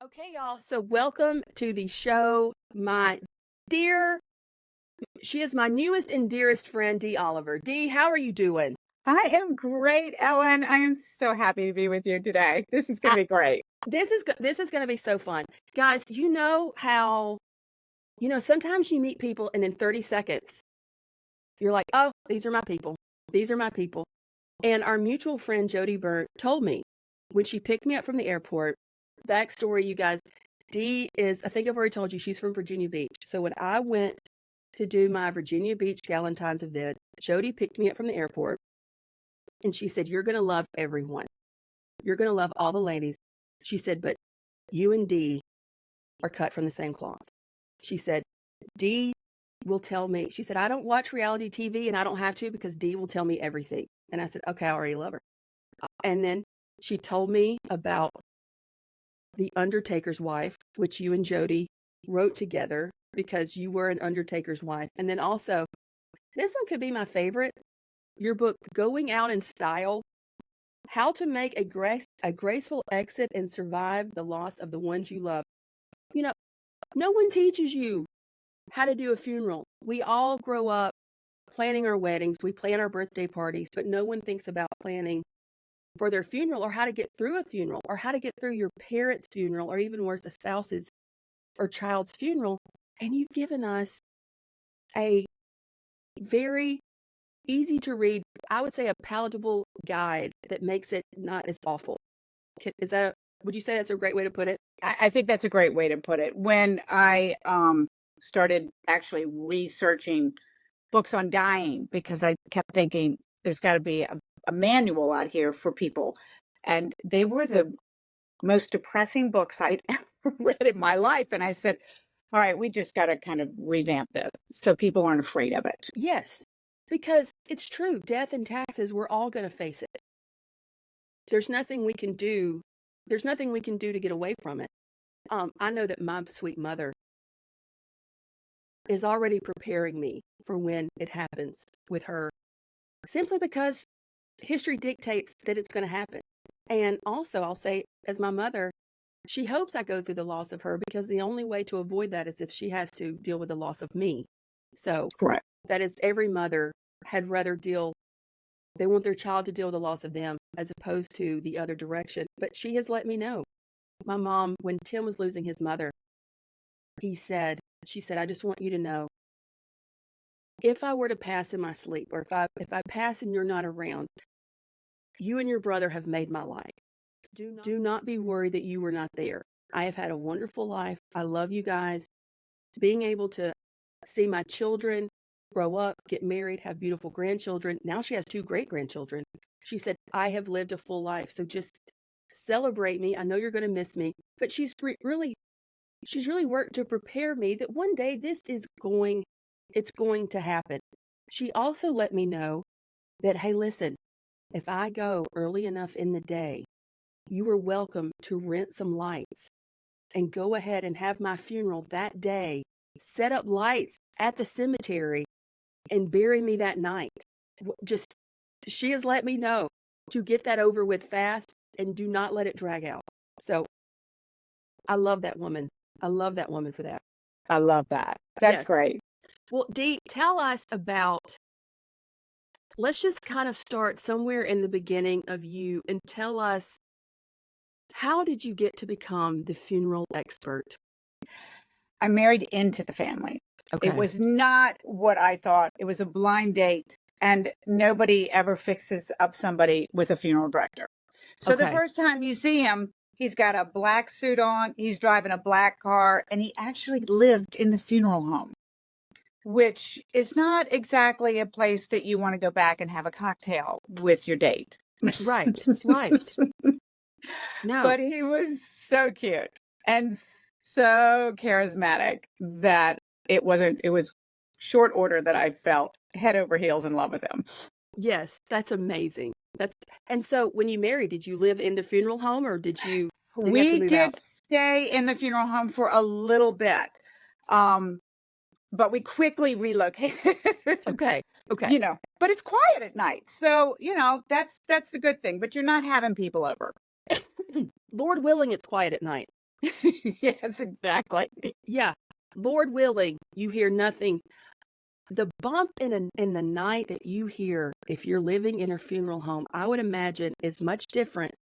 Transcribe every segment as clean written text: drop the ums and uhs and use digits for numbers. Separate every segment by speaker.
Speaker 1: Okay, y'all. So welcome to the show. My dear, she is my newest and dearest friend, Dee Oliver. Dee, how are you doing?
Speaker 2: I am great, Ellen. I am so happy to be with you today. This is going
Speaker 1: I,
Speaker 2: to be great.
Speaker 1: this is going to be so fun, guys. You know how sometimes you meet people and in 30 seconds you're like, oh, these are my people. These are my people. And our mutual friend Jody Burt told me when she picked me up from the airport. Backstory, you guys. Dee is, I think I've already told you, she's from Virginia Beach. So when I went to do my Virginia Beach Galentine's event, Jody picked me up from the airport and she said, you're going to love everyone. You're going to love all the ladies. She said, but you and Dee are cut from the same cloth. She said, Dee will tell me, she said, I don't watch reality TV and I don't have to because Dee will tell me everything. And I said, okay, I already love her. And then she told me about the Undertaker's wife, which you and Jody wrote together because you were an Undertaker's wife. And then also, this one could be my favorite. Your book, Going Out in Style, How to Make a Graceful Exit and Survive the Loss of the Ones You Love. You know, no one teaches you how to do a funeral. We all grow up planning our weddings. We plan our birthday parties, but no one thinks about planning for their funeral or how to get through a funeral or how to get through your parents' funeral or even worse, a spouse's or child's funeral. And you've given us a very easy to read, I would say a palatable guide that makes it not as awful. Would you say that's a great way to put it?
Speaker 2: I think that's a great way to put it. When I started actually researching books on dying, because I kept thinking there's got to be a manual out here for people. And they were the most depressing books I'd ever read in my life. And I said, all right, we just got to kind of revamp this so people aren't afraid of it.
Speaker 1: Yes, because it's true. Death and taxes, we're all going to face it. There's nothing we can do. There's nothing we can do to get away from it. I know that my sweet mother is already preparing me for when it happens with her, simply because history dictates that it's going to happen. And also, I'll say, as my mother, she hopes I go through the loss of her because the only way to avoid that is if she has to deal with the loss of me. So
Speaker 2: Correct.
Speaker 1: that is, every mother had rather they want their child to deal with the loss of them as opposed to the other direction. But she has let me know. My mom, when Tim was losing his mother, she said, I just want you to know, if I were to pass in my sleep, or if I pass and you're not around, you and your brother have made my life. Do not be worried that you were not there. I have had a wonderful life. I love you guys. Being able to see my children grow up, get married, have beautiful grandchildren. Now she has 2 great grandchildren. She said, I have lived a full life. So just celebrate me. I know you're going to miss me, but she's really worked to prepare me that one day it's going to happen. She also let me know that, hey, listen, if I go early enough in the day, you are welcome to rent some lights and go ahead and have my funeral that day, set up lights at the cemetery and bury me that night. Just, she has let me know to get that over with fast and do not let it drag out. So I love that woman. I love that woman for that.
Speaker 2: I love that. That's
Speaker 1: Yes.
Speaker 2: great.
Speaker 1: Well, Dee, tell us about, let's just kind of start somewhere in the beginning of you and tell us, how did you get to become the funeral expert?
Speaker 2: I married into the family.
Speaker 1: Okay.
Speaker 2: It was not what I thought. It was a blind date, and nobody ever fixes up somebody with a funeral director. So the
Speaker 1: Okay.
Speaker 2: first time you see him, he's got a black suit on, he's driving a black car, and he actually lived in the funeral home, which is not exactly a place that you want to go back and have a cocktail with your date.
Speaker 1: Right. Right. No.
Speaker 2: But he was so cute and so charismatic that it was short order that I felt head over heels in love with him.
Speaker 1: Yes, that's amazing. And so when you married, did you live in the funeral home or did you have to
Speaker 2: We
Speaker 1: move
Speaker 2: did
Speaker 1: out?
Speaker 2: stay in the funeral home for a little bit. But we quickly relocated.
Speaker 1: Okay. Okay.
Speaker 2: But it's quiet at night. So, that's the good thing, but you're not having people over.
Speaker 1: Lord willing, it's quiet at night.
Speaker 2: Yes, exactly.
Speaker 1: Yeah. Lord willing, you hear nothing. The bump in the night that you hear if you're living in a funeral home, I would imagine is much different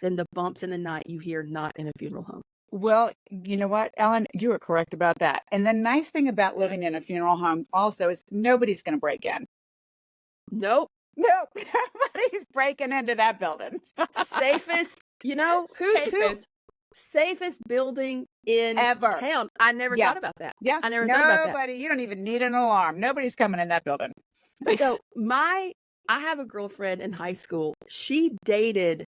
Speaker 1: than the bumps in the night you hear not in a funeral home.
Speaker 2: Well, you know what, Ellen? You are correct about that. And the nice thing about living in a funeral home also is nobody's going to break in.
Speaker 1: Nope.
Speaker 2: Nope, nobody's breaking into that building.
Speaker 1: Safest, who
Speaker 2: Safest
Speaker 1: safest building in
Speaker 2: ever.
Speaker 1: town. I never
Speaker 2: Yeah.
Speaker 1: thought about that.
Speaker 2: Yeah.
Speaker 1: I never thought about that.
Speaker 2: Nobody, you don't even need an alarm. Nobody's coming in that building.
Speaker 1: So I have a girlfriend in high school. She dated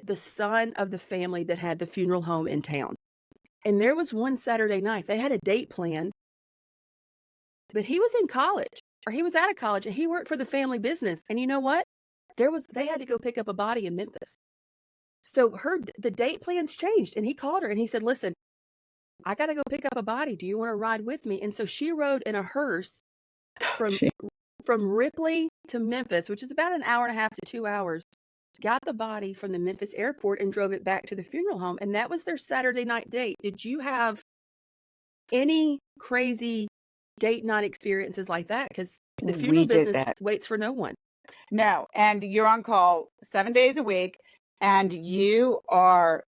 Speaker 1: the son of the family that had the funeral home in town. And there was one Saturday night, they had a date planned, but he was in college or he was out of college and he worked for the family business. And you know what? They had to go pick up a body in Memphis. So the date plans changed and he called her and he said, "Listen, I got to go pick up a body. Do you want to ride with me?" And so she rode in a hearse from
Speaker 2: She-
Speaker 1: from Ripley to Memphis, which is about an hour and a half to 2 hours. Got the body from the Memphis airport and drove it back to the funeral home, and that was their Saturday night date. Did you have any crazy date night experiences like that? Because the funeral
Speaker 2: We did
Speaker 1: business
Speaker 2: that.
Speaker 1: waits for no one.
Speaker 2: No, and you're on call 7 days a week, and you are,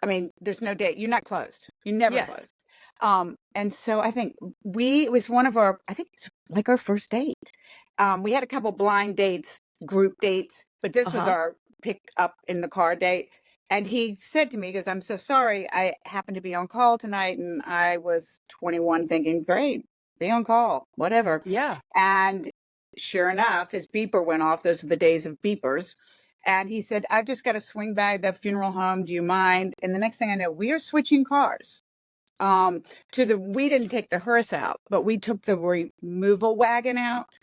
Speaker 2: I mean, there's no date. You're not closed. You're never
Speaker 1: Yes.
Speaker 2: closed. And so I think it was one of our, I think it's like our first date. We had a couple blind dates, group dates, but this was
Speaker 1: Uh-huh.
Speaker 2: our pick up in the car date. And he said to me, he goes, "I'm so sorry. I happened to be on call tonight." And I was 21 thinking, great, be on call, whatever.
Speaker 1: Yeah.
Speaker 2: And sure enough, his beeper went off. Those are the days of beepers. And he said, "I've just got to swing by the funeral home. Do you mind?" And the next thing I know, we are switching cars. We didn't take the hearse out, but we took the removal wagon out,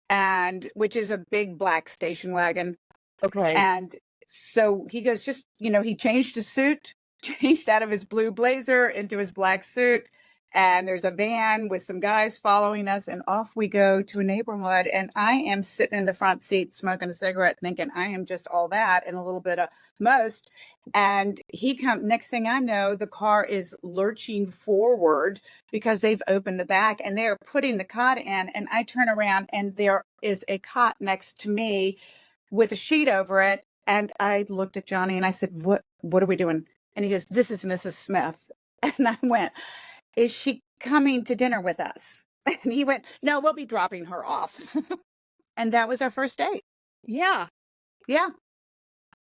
Speaker 2: and which is a big black station wagon.
Speaker 1: Okay.
Speaker 2: And so he goes, just, he changed his suit, changed out of his blue blazer into his black suit. And there's a van with some guys following us, and off we go to a neighborhood. And I am sitting in the front seat smoking a cigarette, thinking I am just all that and a little bit of most. And next thing I know, the car is lurching forward because they've opened the back and they're putting the cot in. And I turn around and there is a cot next to me with a sheet over it. And I looked at Johnny and I said, what are we doing? And he goes, "This is Mrs. Smith." And I went, "Is she coming to dinner with us?" And he went, "No, we'll be dropping her off." And that was our first date.
Speaker 1: Yeah.
Speaker 2: Yeah.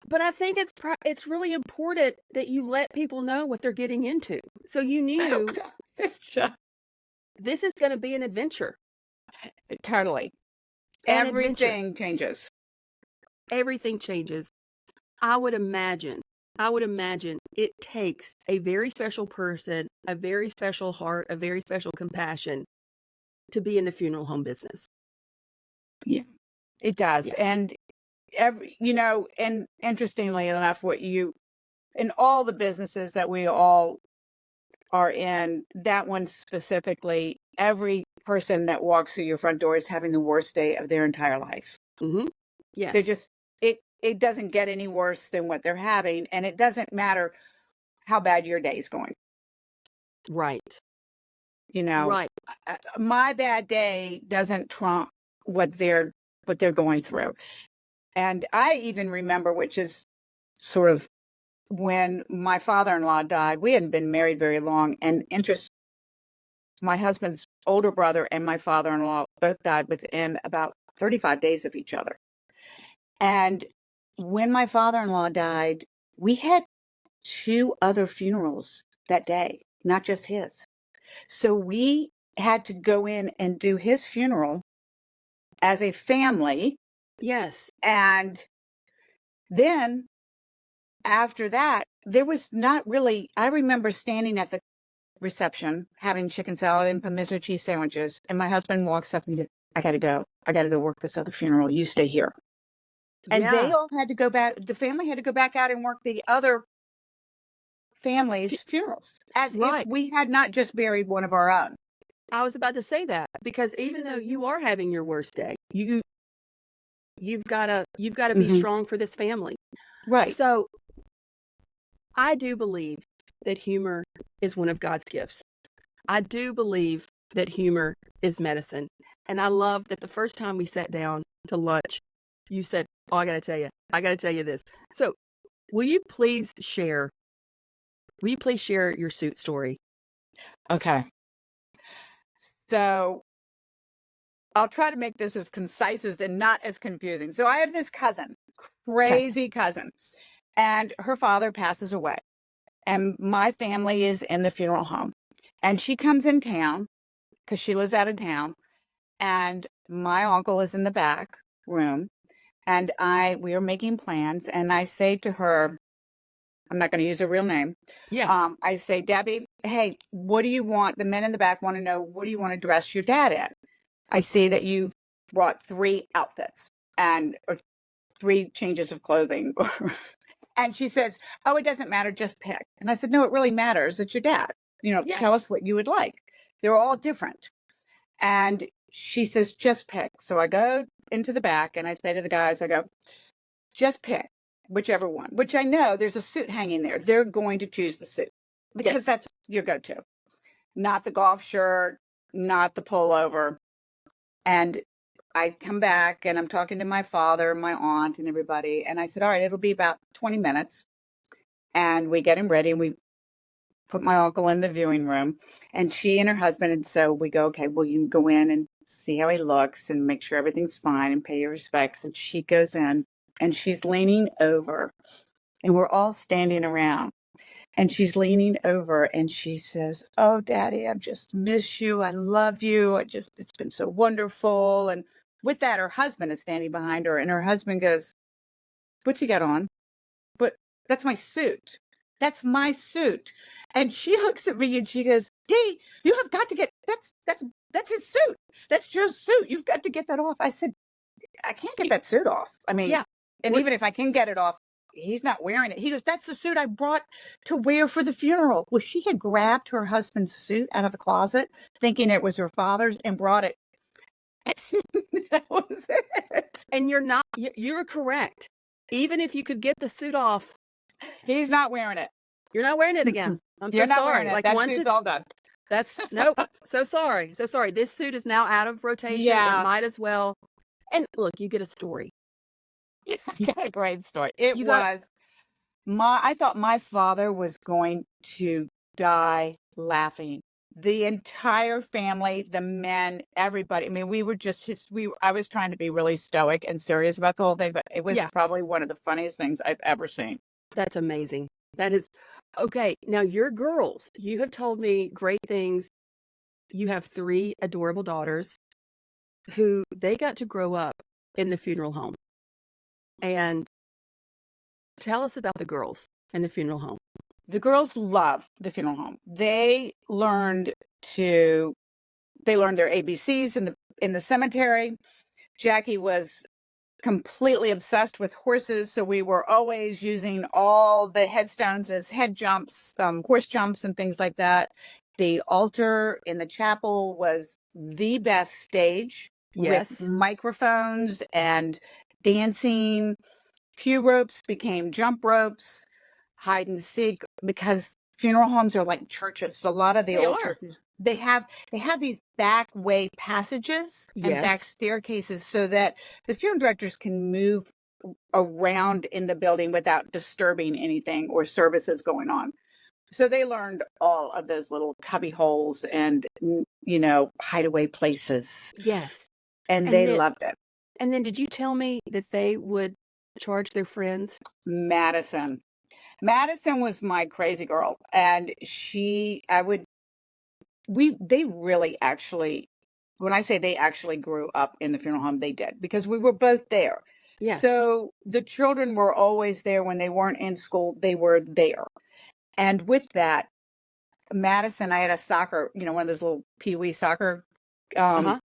Speaker 1: But I think it's really important that you let people know what they're getting into. So you knew
Speaker 2: It's just,
Speaker 1: this is going to be an adventure.
Speaker 2: totally.
Speaker 1: An adventure.
Speaker 2: Everything changes.
Speaker 1: Everything changes. I would imagine it takes a very special person, a very special heart, a very special compassion to be in the funeral home business.
Speaker 2: Yeah, it does.
Speaker 1: Yeah.
Speaker 2: And and interestingly enough, in all the businesses that we all are in, that one specifically, every person that walks through your front door is having the worst day of their entire life.
Speaker 1: Mm-hmm.
Speaker 2: They're
Speaker 1: Yes.
Speaker 2: just, it doesn't get any worse than what they're having. And it doesn't matter how bad your day is going.
Speaker 1: Right.
Speaker 2: You know,
Speaker 1: Right.
Speaker 2: my bad day doesn't trump what they're going through. And I even remember, which is sort of when my father-in-law died. We hadn't been married very long, and my husband's older brother and my father-in-law both died within about 35 days of each other. And when my father-in-law died, we had two other funerals that day, not just his. So we had to go in and do his funeral as a family.
Speaker 1: Yes.
Speaker 2: And then after that, there was not really, I remember standing at the reception having chicken salad and pimento cheese sandwiches. And my husband walks up and goes, "I got to go. I got to go work this other funeral. You stay here." And they
Speaker 1: Yeah.
Speaker 2: all had to go back. The family had to go back out and work the other family's funerals as if
Speaker 1: Right.
Speaker 2: we had not just buried one of our own.
Speaker 1: I was about to say that because even though you are having your worst day, you've got to be
Speaker 2: Mhm.
Speaker 1: strong for this family.
Speaker 2: Right.
Speaker 1: So I do believe that humor is one of God's gifts. I do believe that humor is medicine. And I love that the first time we sat down to lunch, you said, "Oh, I got to tell you this." So, will you please share your suit story?
Speaker 2: Okay. So I'll try to make this as concise as and not as confusing. So I have this cousin,
Speaker 1: Okay.
Speaker 2: crazy cousin, and her father passes away. And my family is in the funeral home. And she comes in town because she lives out of town. And my uncle is in the back room. And we are making plans. And I say to her, I'm not going to use her real name.
Speaker 1: Yeah.
Speaker 2: I say, Debbie, hey, what do you want? The men in the back want to know, what do you want to dress your dad in? I see that you brought 3 outfits and or 3 changes of clothing. And she says, oh, it doesn't matter. Just pick. And I said, no, it really matters. It's your dad.
Speaker 1: Yeah.
Speaker 2: Tell us what you would like. They're all different. And she says, just pick. So I go into the back and I say to the guys, I go, just pick whichever one, which I know there's a suit hanging there. They're going to choose the suit because
Speaker 1: Yes.
Speaker 2: that's your go-to, not the golf shirt, not the pullover. And I come back and I'm talking to my father, my aunt, and everybody. And I said, all right, it'll be about 20 minutes. And we get him ready and we put my uncle in the viewing room and she and her husband. And so we go, okay, well, you can go in and see how he looks and make sure everything's fine and pay your respects. And she goes in and she's leaning over and we're all standing around. And she's leaning over and she says, oh, Daddy, I just miss you. I love you. It's been so wonderful. And with that, her husband is standing behind her and her husband goes, what's he got on? But that's my suit. That's my suit. And she looks at me and she goes, Dee, you have got to get, that's his suit. That's your suit. You've got to get that off. I said, I can't get
Speaker 1: Y-
Speaker 2: that suit off. I mean,
Speaker 1: Yeah.
Speaker 2: and
Speaker 1: We're,
Speaker 2: even if I can get it off, he's not wearing it. He goes, that's the suit I brought to wear for the funeral. Well, she had grabbed her husband's suit out of the closet, thinking it was her father's, and brought it. That was it.
Speaker 1: and you're correct. Even if you could get the suit off,
Speaker 2: He's not wearing it.
Speaker 1: you're not wearing it again. I'm so
Speaker 2: You're not wearing
Speaker 1: sorry.
Speaker 2: it.
Speaker 1: Like
Speaker 2: That
Speaker 1: once
Speaker 2: suit's
Speaker 1: it's
Speaker 2: all done.
Speaker 1: that's nope. So sorry. So sorry. This suit is now out of rotation. It
Speaker 2: Yeah.
Speaker 1: might as well. And look, you get a story.
Speaker 2: It's
Speaker 1: You,
Speaker 2: got a great story. It
Speaker 1: you got
Speaker 2: was I thought my father was going to die laughing. The entire family, the men, everybody. I mean, we were just I was trying to be really stoic and serious about the whole thing, but it was
Speaker 1: yeah.
Speaker 2: probably one of the funniest things I've ever seen.
Speaker 1: That's amazing. That is okay. Now your girls, you have told me great things. You have 3 adorable daughters who they got to grow up in the funeral home. And tell us about the girls in the funeral home.
Speaker 2: The girls love the funeral home. They learned their ABCs in the cemetery. Jackie was completely obsessed with horses, so we were always using all the headstones as head jumps, horse jumps and things like that. The altar in the chapel was the best stage with
Speaker 1: Yes.
Speaker 2: microphones and dancing. Pew ropes became jump ropes, hide and seek, because funeral homes are like churches. A lot of the
Speaker 1: They
Speaker 2: old
Speaker 1: are.
Speaker 2: churches, they have these back way passages and back
Speaker 1: Yes.
Speaker 2: staircases so that the funeral directors can move around in the building without disturbing anything or services going on. So they learned all of those little cubby holes and hideaway places,
Speaker 1: Yes.
Speaker 2: and
Speaker 1: And
Speaker 2: they
Speaker 1: then
Speaker 2: loved it.
Speaker 1: did you tell me that they would charge their friends?
Speaker 2: Madison. Madison was my crazy girl, and they really actually, when I say they actually grew up in the funeral home, they did, because we were both there.
Speaker 1: Yes.
Speaker 2: So the children were always there. When they weren't in school, they were there. And with that, Madison, I had a soccer, one of those little pee-wee soccer um,
Speaker 1: Uh-huh.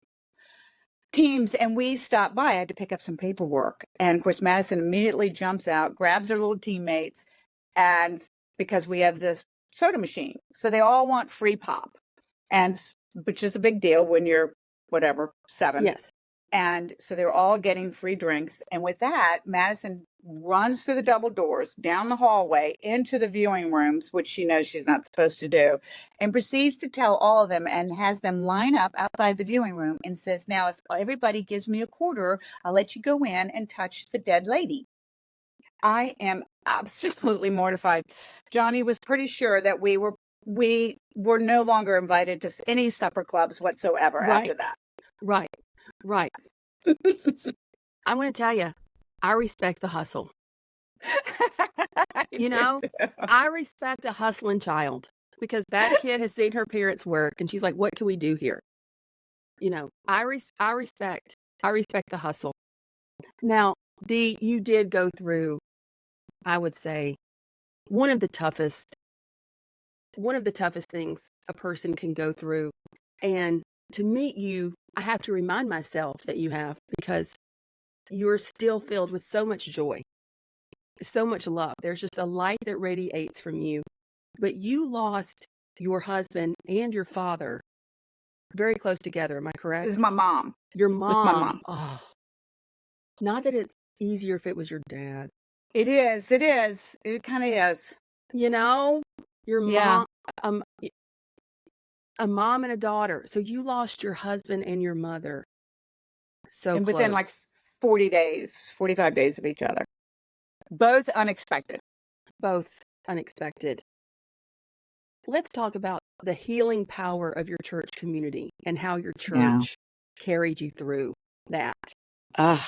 Speaker 2: teams, and we stopped by. I had to pick up some paperwork. And of course, Madison immediately jumps out, grabs her little teammates, and because we have this soda machine, so they all want free pop, which is a big deal when you're whatever 7.
Speaker 1: Yes.
Speaker 2: And so they're all getting free drinks. And with that, Madison runs through the double doors, down the hallway, into the viewing rooms, which she knows she's not supposed to do, and proceeds to tell all of them and has them line up outside the viewing room and says, "Now, if everybody gives me a quarter, I'll let you go in and touch the dead lady." I am absolutely mortified. Johnny was pretty sure that we were no longer invited to any supper clubs whatsoever
Speaker 1: Right,
Speaker 2: after that.
Speaker 1: right, right. I'm going to tell you, I respect the hustle.
Speaker 2: I
Speaker 1: You
Speaker 2: do
Speaker 1: know,
Speaker 2: too.
Speaker 1: I respect a hustling child because that kid has seen her parents work and she's like, what can we do here? I respect the hustle. Now, you did go through, I would say, one of the toughest things a person can go through. And to meet you, I have to remind myself that you have, because you're still filled with so much joy, so much love. There's just a light that radiates from you. But you lost your husband and your father very close together. Am I
Speaker 2: It was
Speaker 1: correct?
Speaker 2: my mom.
Speaker 1: Your
Speaker 2: It was my
Speaker 1: mom.
Speaker 2: mom.
Speaker 1: Oh, not that it's easier if it was your dad.
Speaker 2: It is. It is. It kind of is.
Speaker 1: You know, your
Speaker 2: Yeah.
Speaker 1: mom, a mom and a daughter. So you lost your husband and your mother so
Speaker 2: And within like
Speaker 1: close,
Speaker 2: 40 days, 45 days of each other. Both unexpected.
Speaker 1: both unexpected. Let's talk about the healing power of your church community and how your
Speaker 2: Yeah.
Speaker 1: church carried you through that.
Speaker 2: Ugh.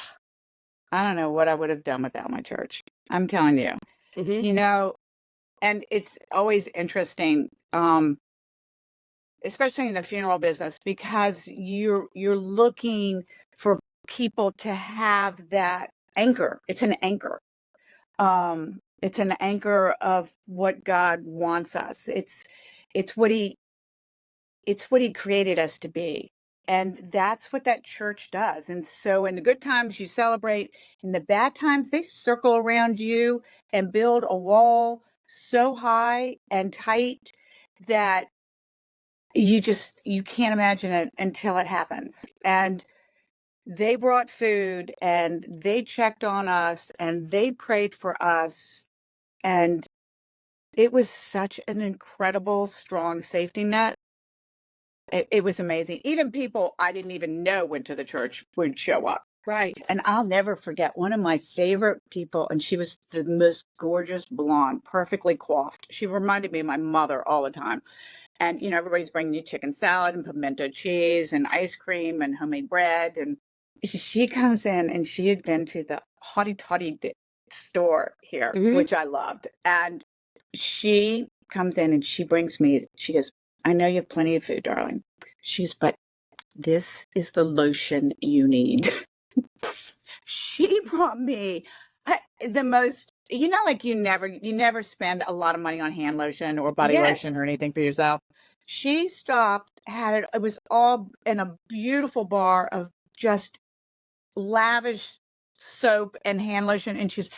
Speaker 2: I don't know what I would have done without my church. I'm telling you.
Speaker 1: Hmm.
Speaker 2: You know, and it's always interesting, especially in the funeral business, because you're looking for people to have that anchor. It's an anchor. It's an anchor of what God wants us. It's what he it's what he created us to be. And that's what that church does. And so in the good times you celebrate, in the bad times they circle around you and build a wall so high and tight that you can't imagine it until it happens. And they brought food and they checked on us and they prayed for us, and it was such an incredible strong safety net. It was amazing. Even people I didn't even know went to the church would show up.
Speaker 1: Right.
Speaker 2: And I'll never forget one of my favorite people, and she was the most gorgeous blonde, perfectly coiffed. She reminded me of my mother all the time. And, everybody's bringing you chicken salad and pimento cheese and ice cream and homemade bread. And she comes in, and she had been to the Hottie Toddy store here,
Speaker 1: Hmm.
Speaker 2: which I loved. And she comes in and she brings me, she goes, "I know you have plenty of food, darling." She's, "But this is the lotion you need." She brought me the most, like you never spend a lot of money on hand lotion or body lotion
Speaker 1: Yes.
Speaker 2: or anything for yourself. She stopped, it was all in a beautiful bar of just lavish soap and hand lotion. And she's,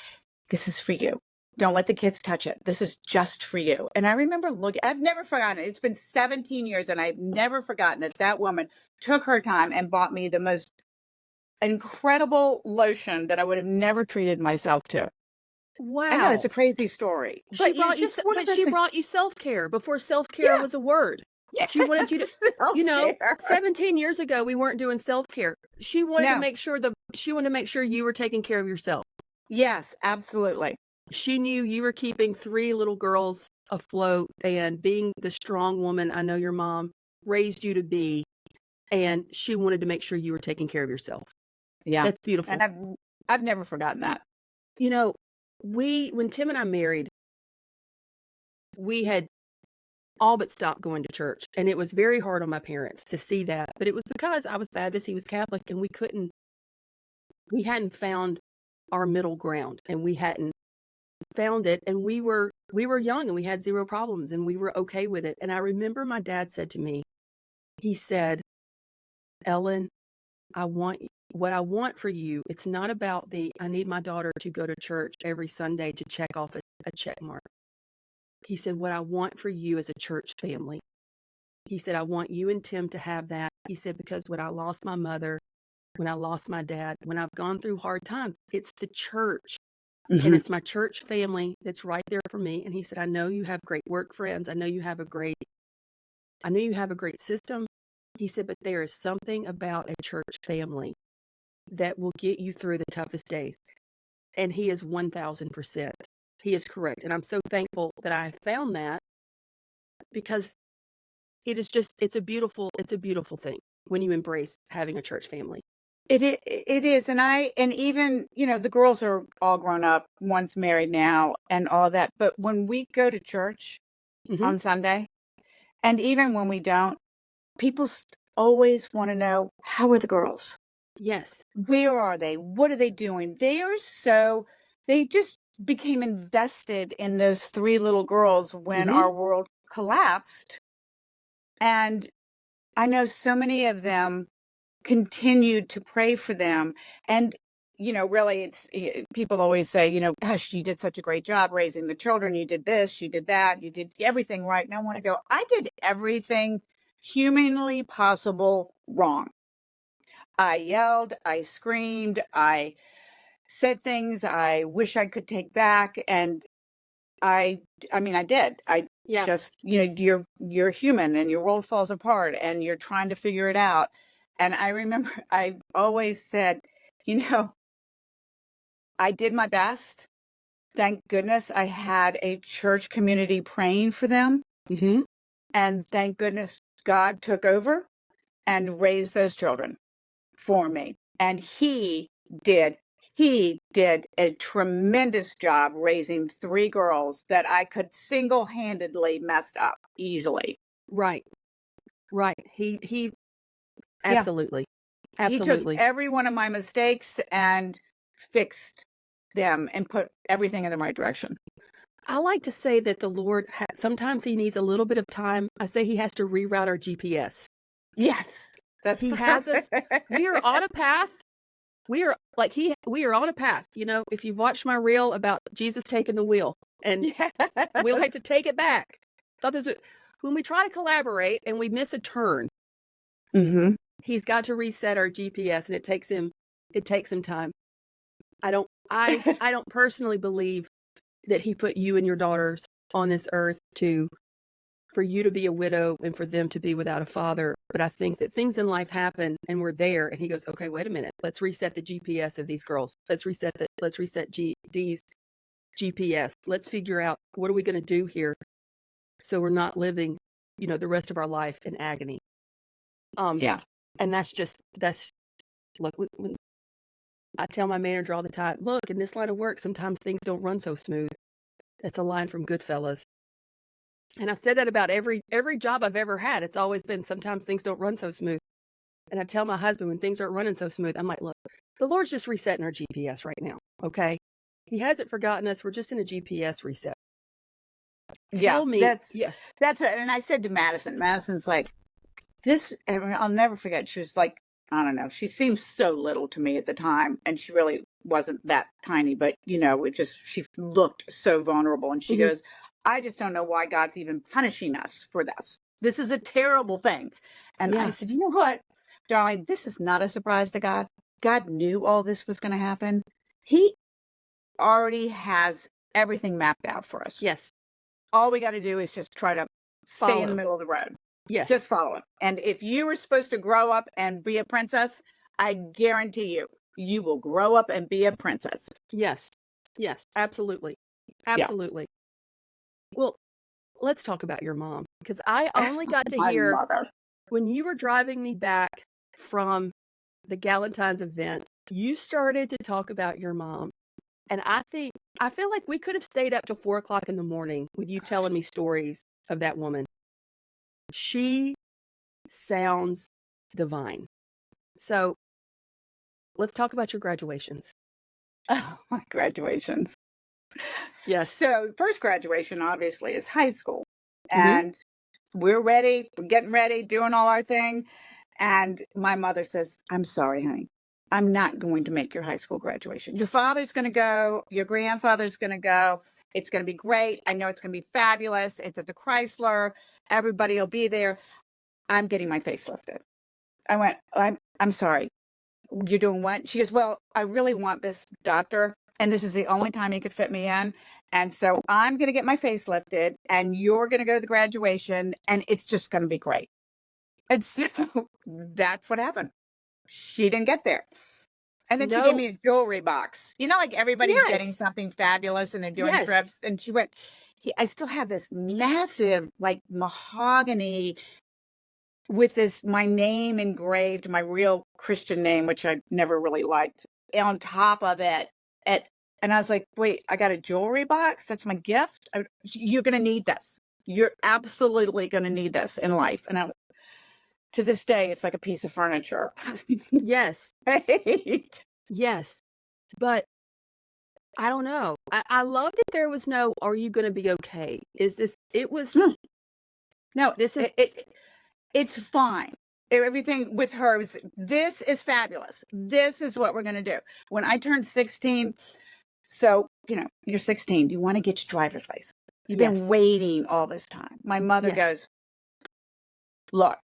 Speaker 2: "This is for you. Don't let the kids touch it. This is just for you." And I remember I've never forgotten it. It's been 17 years and I've never forgotten that that woman took her time and bought me the most incredible lotion that I would have never treated myself to. I know it's
Speaker 1: Wow.
Speaker 2: a crazy story, but it's just one of those
Speaker 1: She
Speaker 2: things.
Speaker 1: brought you self-care before self-care
Speaker 2: Yeah.
Speaker 1: was a word.
Speaker 2: Yeah.
Speaker 1: She wanted you to,
Speaker 2: Self-care.
Speaker 1: 17 years ago we weren't doing self-care.
Speaker 2: No.
Speaker 1: She wanted to make sure you were taking care of yourself.
Speaker 2: Yes, absolutely.
Speaker 1: She knew you were keeping 3 little girls afloat and being the strong woman I know your mom raised you to be, and she wanted to make sure you were taking care of yourself.
Speaker 2: Yeah.
Speaker 1: That's beautiful.
Speaker 2: And I've never forgotten that.
Speaker 1: You know, when Tim and I married, we had all but stopped going to church, and it was very hard on my parents to see that, but it was because I was Baptist, he was Catholic, and we hadn't found our middle ground, and we hadn't found it, and we were young, and we had 0 problems, and we were okay with it. And I remember my dad said to me, he said, "Ellen, what I want for you, it's not about I need my daughter to go to church every Sunday to check off a check mark." He said, "What I want for you is a church family." He said, "I want you and Tim to have that." He said, "Because when I lost my mother, when I lost my dad, when I've gone through hard times. It's the church, and
Speaker 2: Mhm.
Speaker 1: it's my church family that's right there for me. And he said, "I know you have great work friends. I know you have a great system." He said, "But there is something about a church family that will get you through the toughest days." And he is 1000%. He is correct. And I'm so thankful that I found that, because it's a beautiful thing when you embrace having a church family.
Speaker 2: It is, and even, the girls are all grown up, one's married now and all that, but when we go to church
Speaker 1: Hmm.
Speaker 2: on Sunday, and even when we don't, people always wanna know, "How are the girls?
Speaker 1: Yes.
Speaker 2: Where are they? What are they doing?" They just became invested in those 3 little girls when
Speaker 1: Hmm.
Speaker 2: our world collapsed, and I know so many of them continued to pray for them. And, really, people always say, "Gosh, you did such a great job raising the children. You did this, you did that, you did everything right." And I want to go, I did everything humanly possible wrong. I yelled, I screamed, I said things I wish I could take back. And I I mean, I did. I
Speaker 1: Yeah.
Speaker 2: just, you're human and your world falls apart and you're trying to figure it out. And I remember I always said, you know, I did my best. Thank goodness I had a church community praying for them.
Speaker 1: Hmm.
Speaker 2: And thank goodness God took over and raised those children for me. And did he did a tremendous job raising 3 girls that I could single-handedly mess up easily.
Speaker 1: Right. Right. He
Speaker 2: Yeah,
Speaker 1: absolutely.
Speaker 2: he took
Speaker 1: Absolutely.
Speaker 2: every one of my mistakes and fixed them and put everything in the right direction.
Speaker 1: I like to say that the Lord, sometimes he needs a little bit of time. I say he has to reroute our GPS.
Speaker 2: Yes, that's
Speaker 1: He has us,
Speaker 2: perfect.
Speaker 1: we are on a path. We are on a path. If you've watched my reel about Jesus taking the wheel, and we
Speaker 2: Yes.
Speaker 1: like to take it back. Thought there's a When we try to collaborate and we miss a turn,
Speaker 2: Mhm.
Speaker 1: he's got to reset our GPS, and it takes him time. I don't personally believe that he put you and your daughters on this earth to for you to be a widow and for them to be without a father. But I think that things in life happen and we're there, and he goes, "Okay, wait a minute. Let's reset the GPS of these girls. Let's reset D's GPS. Let's figure out what are we going to do here so we're not living, the rest of our life in agony." Um
Speaker 2: Yeah.
Speaker 1: and that's look, when I tell my manager all the time, "Look, in this line of work, sometimes things don't run so smooth." That's a line from Goodfellas. And I've said that about every job I've ever had. It's always been, sometimes things don't run so smooth. And I tell my husband when things aren't running so smooth, I'm like, "Look, the Lord's just resetting our GPS right now, okay? He hasn't forgotten us. We're just in a GPS reset.
Speaker 2: Yeah,
Speaker 1: Tell me."
Speaker 2: that's
Speaker 1: Yes.
Speaker 2: that's what, and I said to Madison's like, this, and I'll never forget, she was like, I don't know, she seemed so little to me at the time, and she really wasn't that tiny, but, she looked so vulnerable, and she
Speaker 1: Mhm.
Speaker 2: goes, "I just don't know why God's even punishing us for this. This is a terrible thing." And I
Speaker 1: Yeah.
Speaker 2: said, "You know what, darling, this is not a surprise to God. God knew all this was gonna happen. He already has everything mapped out for us.
Speaker 1: Yes.
Speaker 2: All we gotta do is just try to stay in the
Speaker 1: Follow.
Speaker 2: middle of the road. Just
Speaker 1: Yes.
Speaker 2: follow him. And if you were supposed to grow up and be a princess, I guarantee you, you will grow up and be a princess."
Speaker 1: Yes. Yes. Absolutely.
Speaker 2: Yeah.
Speaker 1: Absolutely. Well, let's talk about your mom, because I only got to
Speaker 2: My
Speaker 1: hear
Speaker 2: mother.
Speaker 1: when you were driving me back from the Galentine's event, you started to talk about your mom. And I feel like we could have stayed up till 4 o'clock in the morning with you telling me stories of that woman. She sounds divine. So let's talk about your graduations.
Speaker 2: Oh, my graduations.
Speaker 1: Yes.
Speaker 2: So, first graduation obviously is high school.
Speaker 1: Hmm.
Speaker 2: And we're ready, we're getting ready, doing all our thing. And my mother says, "I'm sorry, honey. I'm not going to make your high school graduation. Your father's going to go, your grandfather's going to go. It's going to be great. I know it's going to be fabulous. It's at the Chrysler. Everybody will be there. I'm getting my face lifted." I went, I'm sorry. "You're doing what?" She goes, "Well, I really want this doctor, and this is the only time he could fit me in, and so I'm gonna get my face lifted, and you're gonna go to the graduation, and it's just gonna be great." And so that's what happened. She didn't get there. And then she gave
Speaker 1: No.
Speaker 2: me a jewelry box. You know, like everybody's getting
Speaker 1: Yes.
Speaker 2: something fabulous and they're doing
Speaker 1: Yes.
Speaker 2: trips. And she went, I still have this massive, like mahogany with this, my name engraved, my real Christian name, which I never really liked, on top of it. At, and I was like, wait, I got a jewelry box? That's my gift? You're going to need this. You're absolutely going to need this in life. And to this day, it's like a piece of furniture.
Speaker 1: Yes.
Speaker 2: Right?
Speaker 1: Yes. But I don't know. I love that there was no, "Are you gonna be okay?" Is this it was
Speaker 2: Mm. No,
Speaker 1: this is
Speaker 2: it's fine. Everything with her was, this is fabulous. This is what we're going to do. When I turned 16, so, you're 16. Do you want to get your driver's license? You've been
Speaker 1: yes.
Speaker 2: waiting all this time. My mother
Speaker 1: Yes.
Speaker 2: goes, look,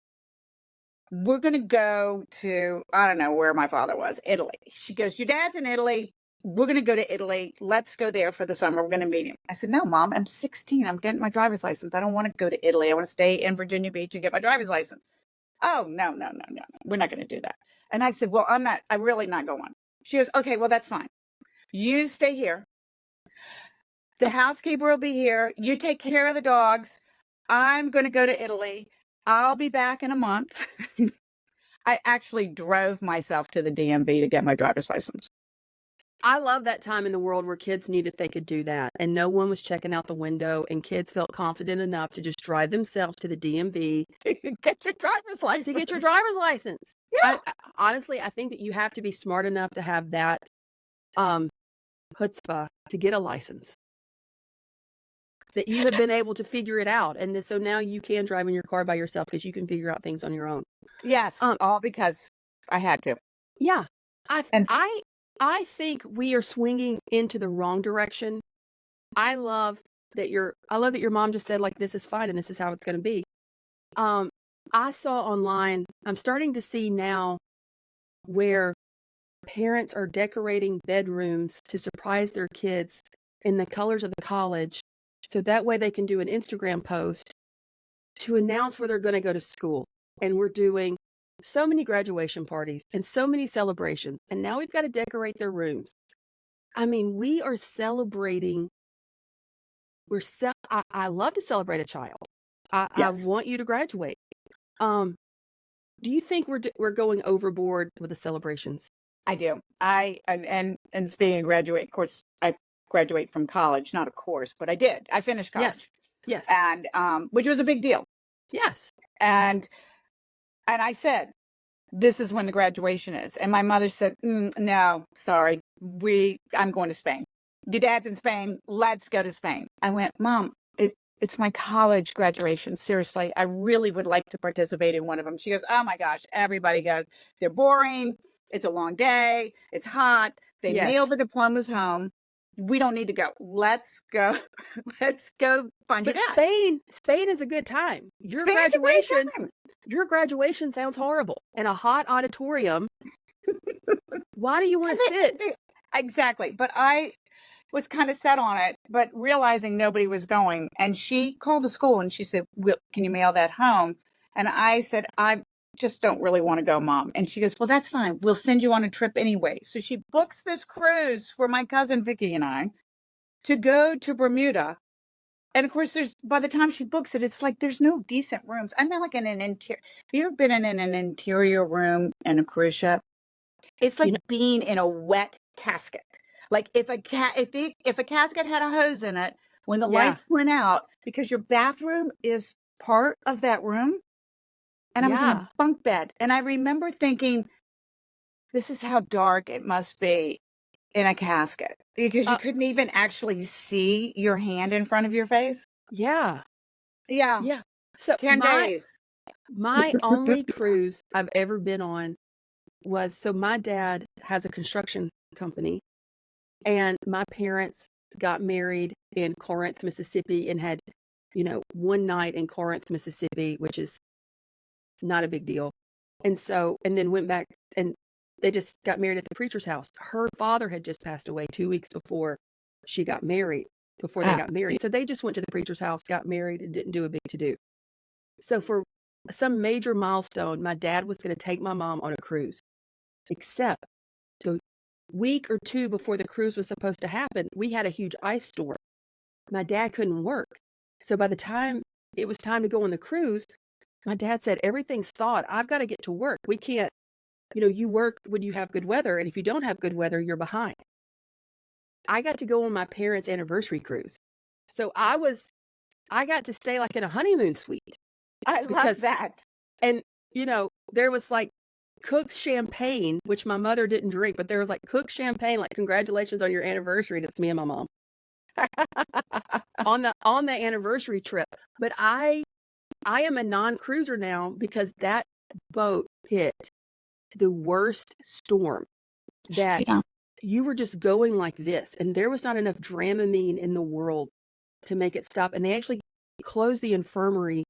Speaker 2: we're going to go to, I don't know where my father was, Italy. She goes, your dad's in Italy. We're going to go to Italy. Let's go there for the summer. We're going to meet him. I said, no, Mom, I'm 16. I'm getting my driver's license. I don't want to go to Italy. I want to stay in Virginia Beach and get my driver's license. Oh, no, no, no, no. We're not going to do that. And I said, well, I'm really not going. She goes, okay, well, that's fine. You stay here. The housekeeper will be here. You take care of the dogs. I'm going to go to Italy. I'll be back in a month. I actually drove myself to the DMV to get my driver's license.
Speaker 1: I love that time in the world where kids knew that they could do that, and no one was checking out the window, and kids felt confident enough to just drive themselves to the DMV
Speaker 2: Get your driver's license.
Speaker 1: to get your driver's license.
Speaker 2: Yeah.
Speaker 1: Honestly, I think that you have to be smart enough to have that, um, chutzpah to get a license, that you have been able to figure it out, and so now you can drive in your car by yourself because you can figure out things on your own.
Speaker 2: Yes,
Speaker 1: Um,
Speaker 2: all because I had to.
Speaker 1: yeah, I
Speaker 2: And
Speaker 1: I I think we are swinging into the wrong direction. I love that your mom just said, like, "This is fine and this is how it's gonna be." Um, I saw online I'm starting to see now where parents are decorating bedrooms to surprise their kids in the colors of the college, so that way they can do an Instagram post to announce where they're gonna go to school, and we're doing so many graduation parties and so many celebrations, and now we've gotta decorate their rooms. I mean, we are celebrating I love to celebrate a child. I
Speaker 2: yes,
Speaker 1: want you to graduate. Um, do you think we're going overboard with the celebrations?
Speaker 2: I do. And speaking of graduate, of course, I graduate from college, not a course, but I did. I finished
Speaker 1: Yes.
Speaker 2: college,
Speaker 1: Yes.
Speaker 2: and which was a big deal.
Speaker 1: Yes.
Speaker 2: And I said, this is when the graduation is. And my mother said, no, sorry, I'm going to Spain. Your dad's in Spain. Let's go to Spain. I went, Mom, it's my college graduation. Seriously, I really would like to participate in one of them. She goes, oh my gosh, everybody goes. They're boring. It's a long day. It's hot. They mail
Speaker 1: Yes.
Speaker 2: the diplomas home. We don't need to go. Let's go. Let's go find your
Speaker 1: But
Speaker 2: dad.
Speaker 1: Spain is a good time.
Speaker 2: Spain's a great time.
Speaker 1: Your graduation sounds horrible. In a hot auditorium. Why do you wanna
Speaker 2: And
Speaker 1: sit?
Speaker 2: exactly. But I was kind of set on it, but realizing nobody was going. And she called the school and she said, can you mail that home? And I said, I just don't really want to go, Mom. And she goes, well, that's fine. We'll send you on a trip anyway. So she books this cruise for my cousin Vicky and I to go to Bermuda. And of course, by the time she books it, it's like there's no decent rooms. I'm not like in an interior. Have you ever been in an interior room in a cruise ship? It's
Speaker 1: You
Speaker 2: like
Speaker 1: know
Speaker 2: being in a wet casket. Like if a casket had a hose in it, when the
Speaker 1: Yeah.
Speaker 2: lights went out, because your bathroom is part of that room, and I was in a
Speaker 1: Yeah.
Speaker 2: bunk bed, and I remember thinking, this is how dark it must be in a casket because you
Speaker 1: Uh,
Speaker 2: couldn't even actually see your hand in front of your face.
Speaker 1: yeah.
Speaker 2: Yeah,
Speaker 1: Yeah. So
Speaker 2: 10 days.
Speaker 1: my only cruise I've ever been on so my dad has a construction company, and my parents got married in Corinth, Mississippi, and had, one night in Corinth, Mississippi, which is not a big deal. And then went back, and they just got married at the preacher's house. Her father had just passed away 2 weeks before she got married, before they
Speaker 2: Ah,
Speaker 1: got married. So they just went to the preacher's house, got married, and didn't do a big to-do. So for some major milestone, my dad was going to take my mom on a cruise. Except the week or two before the cruise was supposed to happen, we had a huge ice storm. My dad couldn't work. So by the time it was time to go on the cruise, my dad said, everything's thawed. I've got to get to work. We can't, you work when you have good weather. And if you don't have good weather, you're behind. I got to go on my parents' anniversary cruise. So I got to stay like in a honeymoon suite
Speaker 2: I love
Speaker 1: because,
Speaker 2: that.
Speaker 1: and, there was like cooked champagne, which my mother didn't drink, but there was like cooked champagne, like congratulations on your anniversary. And it's me and my mom on the anniversary trip. But I am a non-cruiser now because that boat hit the worst storm that
Speaker 2: Yeah.
Speaker 1: you were just going like this, and there was not enough Dramamine in the world to make it stop. And they actually closed the infirmary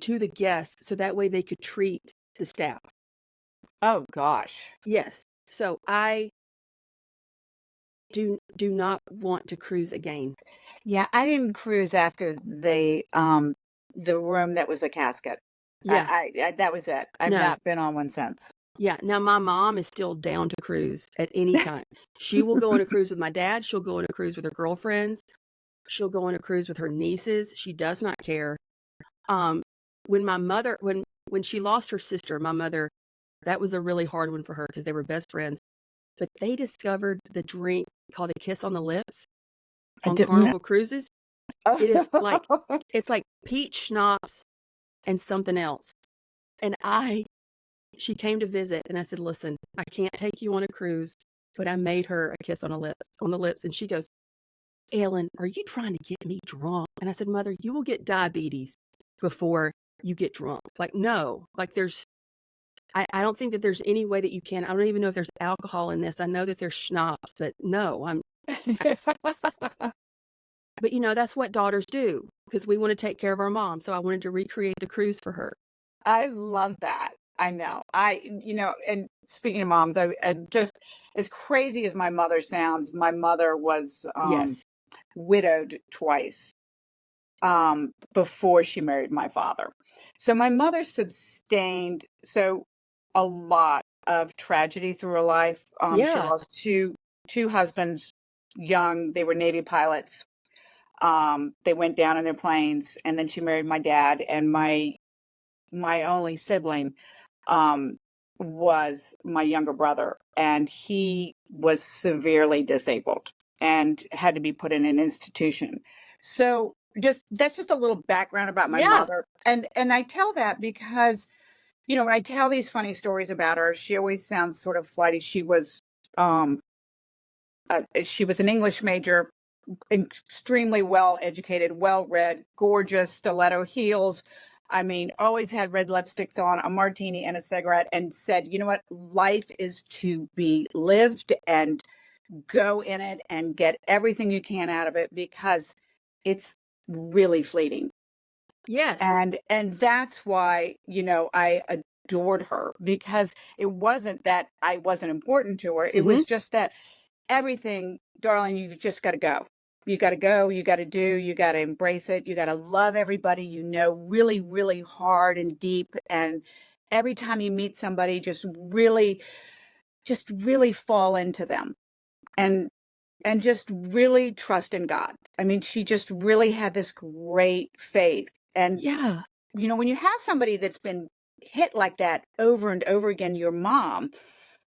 Speaker 1: to the guests so that way they could treat the staff.
Speaker 2: Oh gosh.
Speaker 1: Yes. So I do not want to cruise again.
Speaker 2: Yeah, I didn't cruise after the room that was a casket.
Speaker 1: Yeah.
Speaker 2: I that was it. I've
Speaker 1: No.
Speaker 2: not been on one since.
Speaker 1: Yeah. Now my mom is still down to cruise at any time. She will go on a cruise with my dad. She'll go on a cruise with her girlfriends. She'll go on a cruise with her nieces. She does not care. Um, when my mother, when she lost her sister, my mother, that was a really hard one for her because they were best friends. But they discovered the drink called a kiss on the lips
Speaker 2: I
Speaker 1: on
Speaker 2: didn't know.
Speaker 1: Carnival Cruises. It is like it's like peach schnapps and something else. And she came to visit, and I said, "Listen, I can't take you on a cruise, but I made her a kiss on the lips." And she goes, "Ellen, are you trying to get me drunk?" And I said, "Mother, you will get diabetes before you get drunk." Like, no, like I don't think that there's any way that you can. I don't even know if there's alcohol in this. I know that there's schnapps, but no, but that's what daughters do because we want to take care of our mom. So I wanted to recreate the cruise for her.
Speaker 2: I love that. I know. And speaking of mom, though, just as crazy as my mother sounds, my mother was
Speaker 1: Yes.
Speaker 2: widowed twice before she married my father. So my mother sustained a lot of tragedy through her life. She
Speaker 1: Yeah.
Speaker 2: lost two husbands young. They were Navy pilots. They went down in their planes, and then she married my dad, and my only sibling um, was my younger brother, and he was severely disabled and had to be put in an institution. So just that's just a little background about my
Speaker 1: Yeah.
Speaker 2: mother. And I tell that because, when I tell these funny stories about her, she always sounds sort of flighty. Um she was an English major, extremely well educated, well read, gorgeous, stiletto heels. I mean, always had red lipsticks on, a martini and a cigarette, and said, you know what? Life is to be lived, and go in it and get everything you can out of it because it's really fleeting.
Speaker 1: Yes.
Speaker 2: And that's why, I adored her, because it wasn't that I wasn't important to her. It
Speaker 1: Hmm.
Speaker 2: was just that everything, darling, you've just got to go. You got to go, you got to do, you got to embrace it. You got to love everybody, really, really hard and deep. And every time you meet somebody, just really fall into them. And just really trust in God. I mean, she just really had this great faith. And
Speaker 1: Yeah.
Speaker 2: when you have somebody that's been hit like that over and over again, your mom,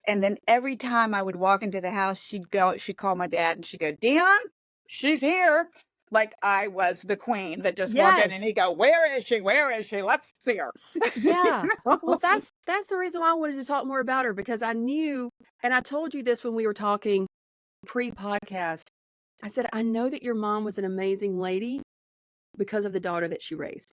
Speaker 2: and then every time I would walk into the house, she'd call my dad and she'd go, Dion, she's here. Like I was the queen that just walked in, and
Speaker 1: Yes.
Speaker 2: he'd go, where is she? Where is she? Let's see her.
Speaker 1: Yeah.
Speaker 2: You
Speaker 1: Well,
Speaker 2: know?
Speaker 1: that's the reason why I wanted to talk more about her because I knew, and I told you this when we were talking pre-podcast. I said, I know that your mom was an amazing lady because of the daughter that she raised.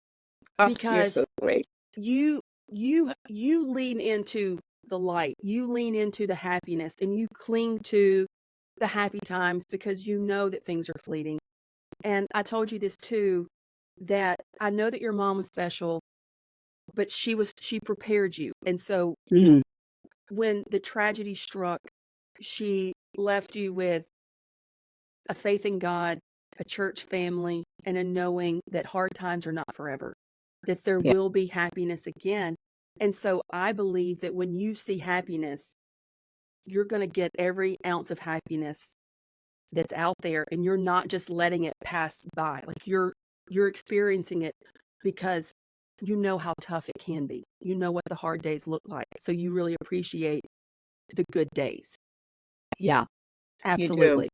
Speaker 2: Oh, you're
Speaker 1: Because
Speaker 2: so sweet.
Speaker 1: you lean into the light. You lean into the happiness and you cling to the happy times because you know that things are fleeting. And I told you this too, that I know that your mom was special, but she prepared you. And so
Speaker 2: Mhm.
Speaker 1: when the tragedy struck, she left you with a faith in God, a church family, and a knowing that hard times are not forever, that there
Speaker 2: Yeah.
Speaker 1: will be happiness again. And so I believe that when you see happiness, you're going to get every ounce of happiness that's out there, and you're not just letting it pass by. Like you're experiencing it because you know how tough it can be. You know what the hard days look like. So you really appreciate the good days.
Speaker 2: Yeah, you do.
Speaker 1: Absolutely.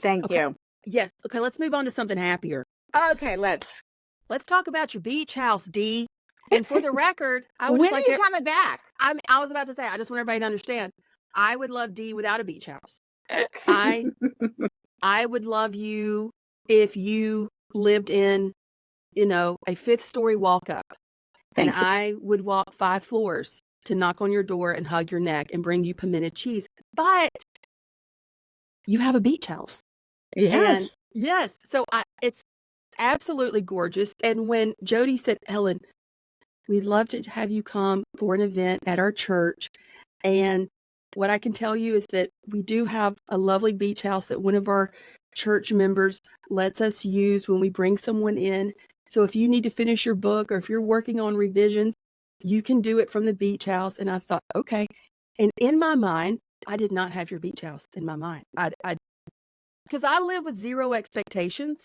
Speaker 2: Thank
Speaker 1: Okay.
Speaker 2: you.
Speaker 1: Yes. Okay, let's move on to something happier.
Speaker 2: Okay, let's.
Speaker 1: Let's talk about your beach house, Dee. And for the record, I would
Speaker 2: When
Speaker 1: just
Speaker 2: are
Speaker 1: like
Speaker 2: you coming back?
Speaker 1: I was about to say, I just want everybody to understand. I would love Dee without a beach house. I I would love you if you lived in, a fifth story walk up, and
Speaker 2: Thank you.
Speaker 1: I would walk 5 floors to knock on your door and hug your neck and bring you pimento cheese. But you have a beach house. And
Speaker 2: Yes.
Speaker 1: yes, so it's absolutely gorgeous. And when Jody said, Ellen, we'd love to have you come for an event at our church. And what I can tell you is that we do have a lovely beach house that one of our church members lets us use when we bring someone in. So if you need to finish your book or if you're working on revisions, you can do it from the beach house. And I thought, okay. And in my mind, I did not have your beach house in my mind. Because I live with zero expectations.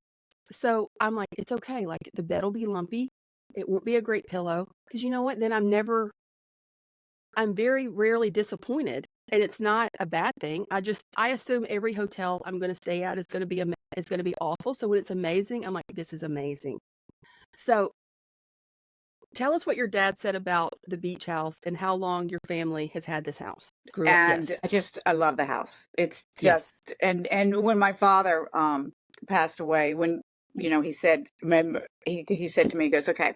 Speaker 1: So I'm like, it's okay. Like the bed will be lumpy. It won't be a great pillow. Because you know what? Then I'm very rarely disappointed. And it's not a bad thing. I assume every hotel I'm going to stay at is going to be awful. So when it's amazing, I'm like, this is amazing. So tell us what your dad said about the beach house and how long your family has had this house. Grew up.
Speaker 2: And
Speaker 1: Yes.
Speaker 2: I love the house. It's
Speaker 1: Yes.
Speaker 2: just and when my father passed away, when he said, remember, he said to me, he goes, okay.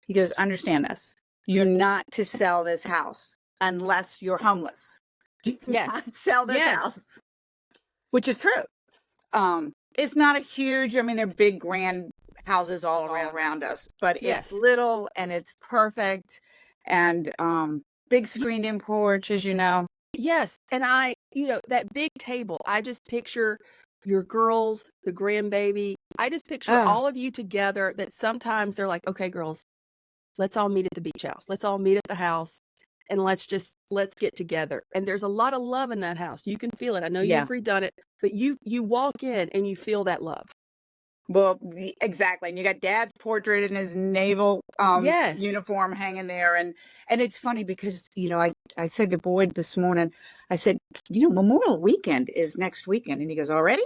Speaker 2: He goes, understand this. You're not to sell this house unless you're homeless. You do not
Speaker 1: Yes.
Speaker 2: sell this
Speaker 1: Yes.
Speaker 2: house. Which is true. It's not a huge, I mean, they're big, grand houses all around us, but it's
Speaker 1: Yes.
Speaker 2: little and it's perfect. And big screened in porch, as you know.
Speaker 1: Yes, and that big table, I just picture your girls, the grandbaby. I just picture
Speaker 2: Oh,
Speaker 1: all of you together that sometimes they're like, "Okay, girls, let's all meet at the beach house. Let's all meet at the house and let's get together." And there's a lot of love in that house. You can feel it. I know
Speaker 2: yeah.
Speaker 1: you've redone it, but you walk in and you feel that love.
Speaker 2: Well, exactly. And you got Dad's portrait in his naval
Speaker 1: Yes.
Speaker 2: uniform hanging there, and it's funny because I said to Boyd this morning, I said, Memorial Weekend is next weekend, and he goes, already?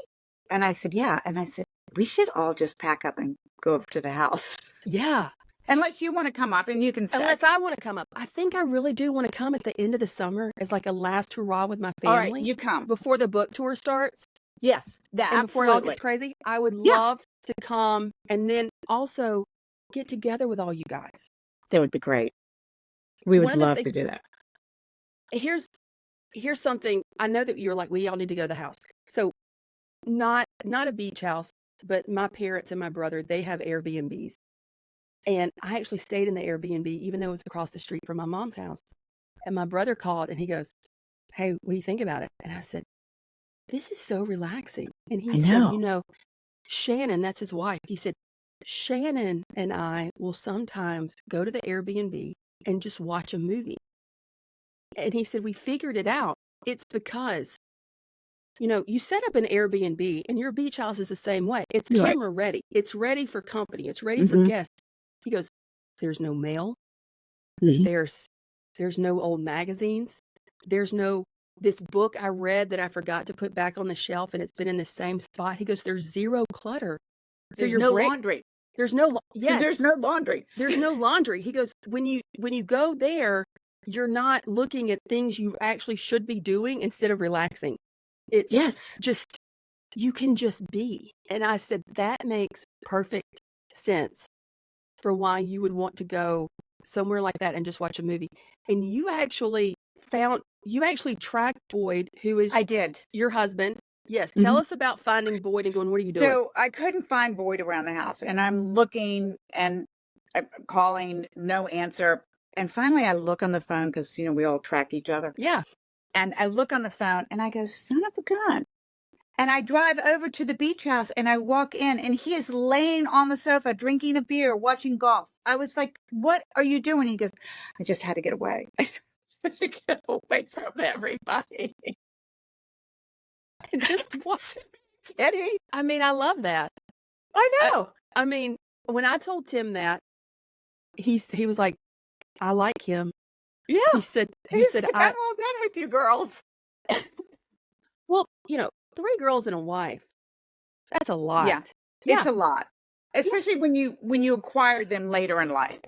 Speaker 2: And I said, yeah, and I said, we should all just pack up and go up to the house,
Speaker 1: Yeah.
Speaker 2: unless you want to come up and you can stay.
Speaker 1: Unless I want to come up. I think I really do want to come at the end of the summer as like a last hurrah with my
Speaker 2: All right,
Speaker 1: family
Speaker 2: you come.
Speaker 1: before the book tour starts.
Speaker 2: Yes, yeah,
Speaker 1: And before it all
Speaker 2: absolutely.
Speaker 1: gets crazy, I would
Speaker 2: Yeah,
Speaker 1: love to come and then also get together with all you guys.
Speaker 2: that would be great. We would
Speaker 1: One of the
Speaker 2: love
Speaker 1: things
Speaker 2: to do that.
Speaker 1: here's here's something I know that you're like, we all need to go to the house. So not a beach house, but my parents and my brother, they have Airbnbs. And I actually stayed in the Airbnb, even though it was across the street from my mom's house. And my brother called and he goes, "Hey, what do you think about it?" And I said, "This is so relaxing." And he
Speaker 2: I
Speaker 1: said,
Speaker 2: know.
Speaker 1: Shannon, that's his wife. He said, Shannon and I will sometimes go to the Airbnb and just watch a movie. And he said, we figured it out. It's because, you set up an Airbnb and your beach house is the same way. It's
Speaker 2: You're right.
Speaker 1: camera ready. It's ready for company. It's ready for
Speaker 2: Mm-hmm.
Speaker 1: guests. He goes, there's no mail.
Speaker 2: Mm-hmm.
Speaker 1: There's no old magazines. There's no this book I read that I forgot to put back on the shelf and it's been in the same spot. He goes, there's zero clutter. So
Speaker 2: There's
Speaker 1: your
Speaker 2: no
Speaker 1: brain,
Speaker 2: laundry.
Speaker 1: yes,
Speaker 2: There's no laundry.
Speaker 1: there's no laundry. He goes, when you go there, you're not looking at things you actually should be doing instead of relaxing. It's
Speaker 2: Yes.
Speaker 1: just you can just be. And I said that makes perfect sense for why you would want to go somewhere like that and just watch a movie. And you actually tracked Boyd, who is
Speaker 2: I did.
Speaker 1: your husband. Yes, tell
Speaker 2: Mhm.
Speaker 1: us about finding Boyd and going, what are you doing?
Speaker 2: So I couldn't find Boyd around the house, and I'm looking and I'm calling, no answer. And finally, I look on the phone because we all track each other.
Speaker 1: Yeah.
Speaker 2: And I look on the phone and I go, son of a gun. And I drive over to the beach house and I walk in and he is laying on the sofa drinking a beer, watching golf. I was like, what are you doing? He goes, I just had to get away. I just had to get away from everybody.
Speaker 1: And just what?
Speaker 2: Kidding?
Speaker 1: I mean, I love that.
Speaker 2: I
Speaker 1: I
Speaker 2: know.
Speaker 1: I mean, when I told Tim that, he was like, "I like him."
Speaker 2: Yeah.
Speaker 1: He
Speaker 2: He's
Speaker 1: said,
Speaker 2: like, I'm all done with you girls.
Speaker 1: well, 3 girls and a wife, that's a
Speaker 2: Yeah.
Speaker 1: lot.
Speaker 2: It's
Speaker 1: Yeah,
Speaker 2: a lot.
Speaker 1: yeah,
Speaker 2: Especially when you acquire them later in life.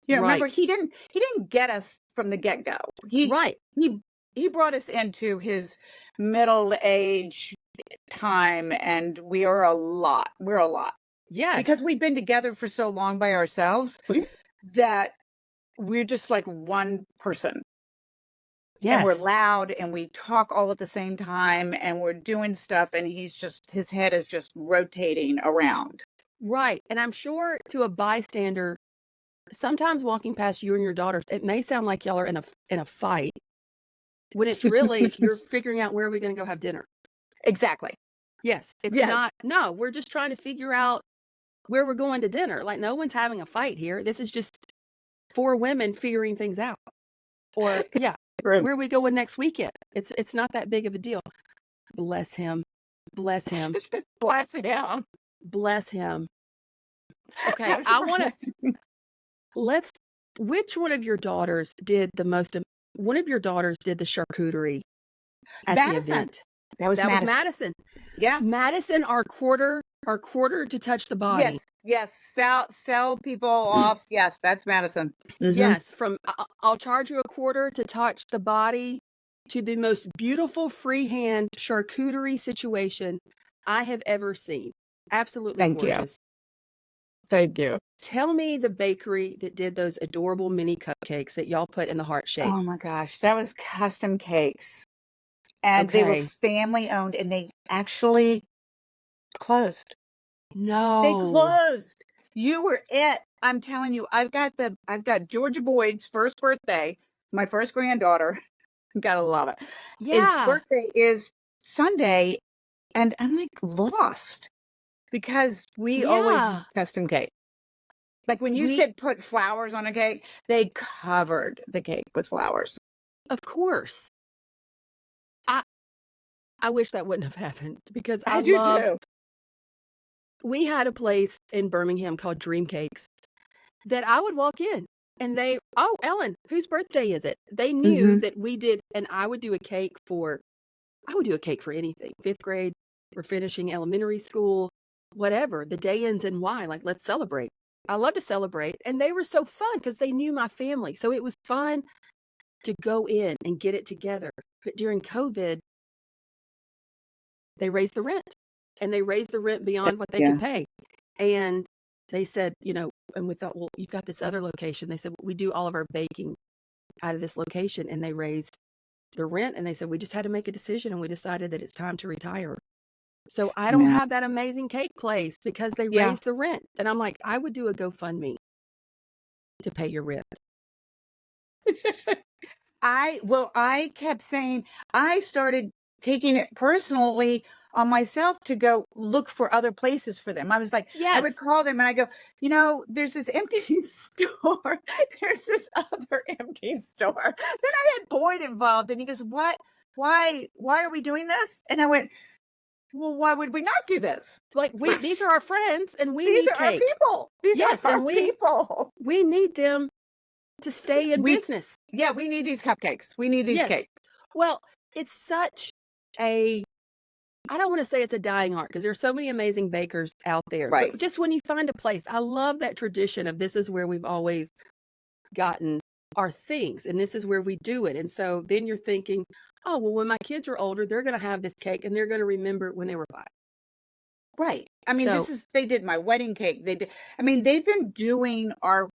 Speaker 2: Yeah, remember
Speaker 1: right,
Speaker 2: he didn't get us from the get-go. He
Speaker 1: right.
Speaker 2: he he brought us into his middle age time and we are a lot. We're a lot. Because
Speaker 1: Yes,
Speaker 2: we've been together for so long by ourselves that we're just like one person. And we're
Speaker 1: yes,
Speaker 2: loud and we talk all at the same time and we're doing stuff and his head is just rotating around.
Speaker 1: right, and I'm sure to a bystander, sometimes walking past you and your daughters, it may sound like y'all are in a fight, when it's really you're figuring out where are we gonna go have dinner.
Speaker 2: Exactly.
Speaker 1: Yes, it's
Speaker 2: Yes.
Speaker 1: not no, we're just trying to figure out where we're going to dinner, like, no one's having a fight here, this is just 4 women figuring things out. Or yeah,
Speaker 2: True.
Speaker 1: where are we going next weekend? It's not that big of a deal. Bless him. Bless him.
Speaker 2: Blast it down.
Speaker 1: Bless him. Okay,
Speaker 2: That's
Speaker 1: I wanna
Speaker 2: right.
Speaker 1: let's which one of your daughters did the most one of your daughters did the charcuterie at the
Speaker 2: Madison.
Speaker 1: event?
Speaker 2: That was
Speaker 1: That was
Speaker 2: Madison.
Speaker 1: Madison.
Speaker 2: Yes.
Speaker 1: Madison, our quarter to touch the
Speaker 2: Yes.
Speaker 1: body.
Speaker 2: Yes. Sell people off. Yes, that's Madison. Mhm.
Speaker 1: Yes, from I'll charge you a quarter to touch the body to the most beautiful freehand charcuterie situation I have ever seen. Absolutely
Speaker 2: Thank you.
Speaker 1: gorgeous.
Speaker 2: Thank you.
Speaker 1: Tell me the bakery that did those adorable mini cupcakes that y'all put in the heart shape.
Speaker 2: Oh my gosh, that was custom cakes. And they were
Speaker 1: Okay.
Speaker 2: family owned and they actually closed. They
Speaker 1: No.
Speaker 2: closed. You were it. I'm telling you, I've got Georgia Boyd's first birthday, my first granddaughter. Gotta love it. His
Speaker 1: Yeah.
Speaker 2: birthday is Sunday, and I'm like lost because we always use
Speaker 1: Yeah.
Speaker 2: custom cake. Like when you
Speaker 1: We
Speaker 2: said put flowers on a cake, they covered the cake with flowers.
Speaker 1: of course. I I wish that wouldn't have happened because I
Speaker 2: I do
Speaker 1: love
Speaker 2: too.
Speaker 1: we had a place in Birmingham called Dream Cakes that I would walk in and they, "Oh, Ellen, whose birthday is it?" They knew
Speaker 2: Mhm.
Speaker 1: that we did and I would do a cake for anything. 5th grade, we're finishing elementary school, whatever. The day ends in Y, like, let's celebrate. I love to celebrate, and they were so fun because they knew my family, so it was fun to go in and get it together. But during COVID, they raised the rent, and they raised the rent beyond what they could
Speaker 2: Yeah.
Speaker 1: pay, and they said, and we thought, "Well, you've got this other location." They said, "We do all of our baking out of this location," and they raised the rent, and they said, "We just had to make a decision, and we decided that it's time to retire." So I don't
Speaker 2: Yeah.
Speaker 1: have that amazing cake place because they
Speaker 2: Yeah.
Speaker 1: raised the rent, and I'm like, "I would do a GoFundMe to pay your rent."
Speaker 2: I kept saying I started taking it personally on myself to go look for other places for them. I was like, I would
Speaker 1: Yes.
Speaker 2: call them and I go, there's this empty store. There's this other empty store. Then I had Boyd involved and he goes, what? Why are we doing this? And I went, well, why would we not do this?
Speaker 1: Like, these are our friends, and we
Speaker 2: These
Speaker 1: need
Speaker 2: are our
Speaker 1: cake.
Speaker 2: people. These are
Speaker 1: Yes,
Speaker 2: our
Speaker 1: and
Speaker 2: people.
Speaker 1: we need them to stay in
Speaker 2: We
Speaker 1: business.
Speaker 2: Yeah, we need these cupcakes. We need these
Speaker 1: Yes.
Speaker 2: cakes.
Speaker 1: Well, it's such a I don't wanna say it's a dying art because there's so many amazing bakers out there,
Speaker 2: Right.
Speaker 1: but just when you find a place, I love that tradition of this is where we've always gotten our things, and this is where we do it, and so then you're thinking, "Oh, well, when my kids are older, they're gonna have this cake, and they're gonna remember it when they were 5."
Speaker 2: Right. I mean,
Speaker 1: So
Speaker 2: they did my wedding cake. They've been doing our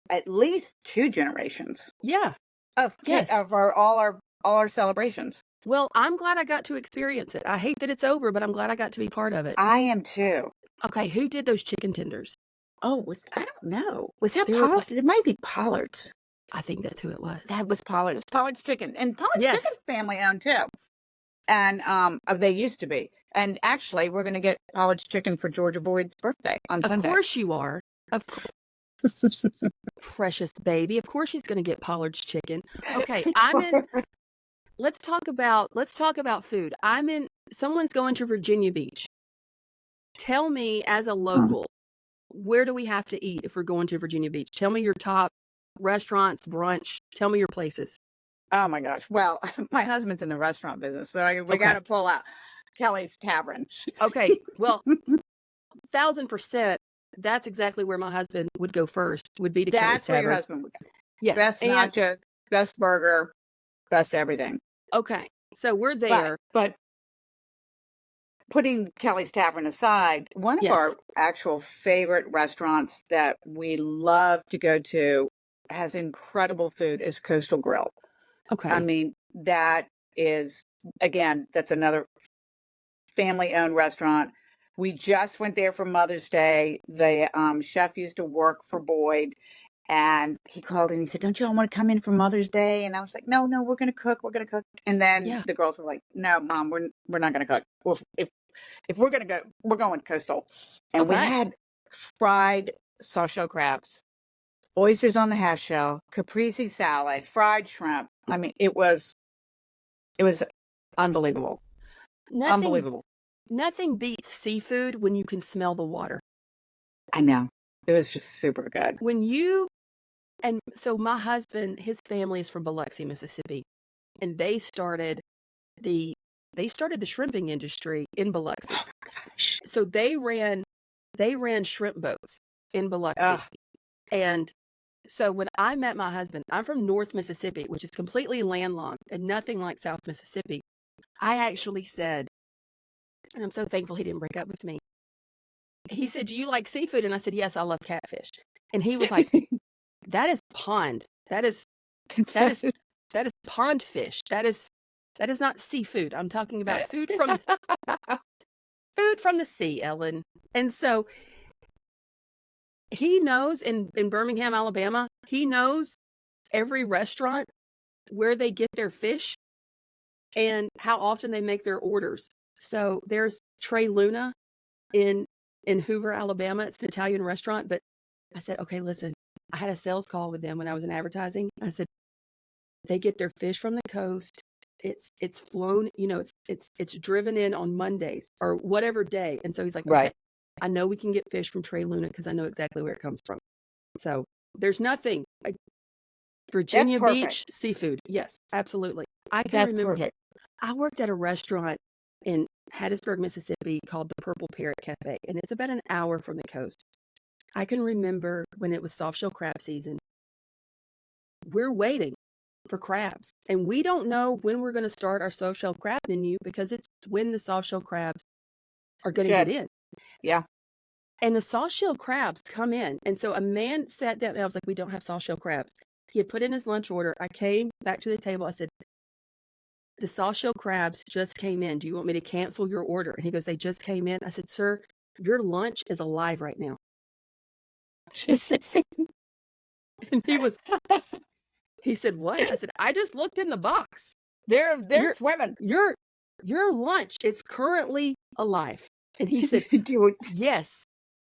Speaker 2: at least 2 generations
Speaker 1: yeah,
Speaker 2: of cake
Speaker 1: yes.
Speaker 2: of all our celebrations.
Speaker 1: Well, I'm glad I got to experience it. I hate that it's over, but I'm glad I got to be part of it.
Speaker 2: I am too.
Speaker 1: Okay, who did those chicken tenders?
Speaker 2: Oh, I don't know. Was that
Speaker 1: They were like
Speaker 2: It might be Pollard's.
Speaker 1: I think that's who it was.
Speaker 2: That was Pollard's. Pollard's Chicken. And Pollard's
Speaker 1: Yes.
Speaker 2: Chicken's family owned too. And they used to be. And actually, we're going to get Pollard's Chicken for Georgia Boyd's birthday on
Speaker 1: Of
Speaker 2: Sunday.
Speaker 1: course you are. Of precious baby. Of course she's going to get Pollard's Chicken. Okay, let's talk about food. Someone's going to Virginia Beach. Tell me, as a local, where do we have to eat if we're going to Virginia Beach? Tell me your top restaurants, brunch. Tell me your places.
Speaker 2: Oh my gosh. Well, my husband's in the restaurant business, so we got to pull out Kelly's Tavern.
Speaker 1: Okay, well, 1,000%. That's exactly where my husband would go first. Would be to Kelly's
Speaker 2: That's where your
Speaker 1: Tavern.
Speaker 2: husband would go.
Speaker 1: Yes,
Speaker 2: Best nachos, best burger, best everything.
Speaker 1: Okay, so we're there.
Speaker 2: But putting Kelly's Tavern aside, one of our actual favorite restaurants that we love to go to has incredible food is Coastal Grill.
Speaker 1: Okay.
Speaker 2: I mean, that is, again, that's another family-owned restaurant. We just went there for Mother's Day. The chef used to work for Boyd, and he called and he said, "Don't you all want to come in for Mother's Day?" And I was like, "No, we're going to cook. We're going to cook." And then the girls were like, "No, Mom, we're not going to cook. Well, if we're going to go, we're going Coastal." And we had fried soft-shell crabs, oysters on the half shell, caprese salad, fried shrimp. I mean, it was unbelievable. Unbelievable.
Speaker 1: Nothing beats seafood when you can smell the water.
Speaker 2: I know. It was just super good.
Speaker 1: And so my husband, his family is from Biloxi, Mississippi, and they started the shrimping industry in Biloxi.
Speaker 2: Oh my gosh.
Speaker 1: So they ran shrimp boats in Biloxi. And so when I met my husband, I'm from North Mississippi, which is completely landlocked and nothing like South Mississippi. I actually said, and I'm so thankful he didn't break up with me. He said, "Do you like seafood?" And I said, "Yes, I love catfish." And he was like, "That is pond. That is pond fish. That is not seafood. I'm talking about food from the sea, Ellen." And so he knows in Birmingham, Alabama, he knows every restaurant where they get their fish and how often they make their orders. So there's Tre Luna in Hoover, Alabama. It's an Italian restaurant. But I said, "Okay, listen, I had a sales call with them when I was in advertising." I said, "They get their fish from the coast. It's flown, it's driven in on Mondays or whatever day." And so he's like, "Okay, I know we can get fish from Tre Luna because I know exactly where it comes from." So there's nothing like Virginia Beach seafood. Yes, absolutely. I can remember.
Speaker 2: Perfect.
Speaker 1: I worked at a restaurant in Hattiesburg, Mississippi called the Purple Parrot Cafe, and it's about an hour from the coast. I can remember when it was soft-shell crab season. We're waiting for crabs, and we don't know when we're going to start our soft-shell crab menu because it's when the soft-shell crabs are going to get in.
Speaker 2: Yeah.
Speaker 1: And the soft-shell crabs come in, and so a man sat down, and I was like, "We don't have soft-shell crabs." He had put in his lunch order. I came back to the table. I said, "The soft-shell crabs just came in. Do you want me to cancel your order?" And he goes, "They just came in." I said, "Sir, your lunch is alive right now." And he said, "What?" I said, "I just looked in the box.
Speaker 2: They're swimming.
Speaker 1: Your lunch is currently alive." And he said, "Yes,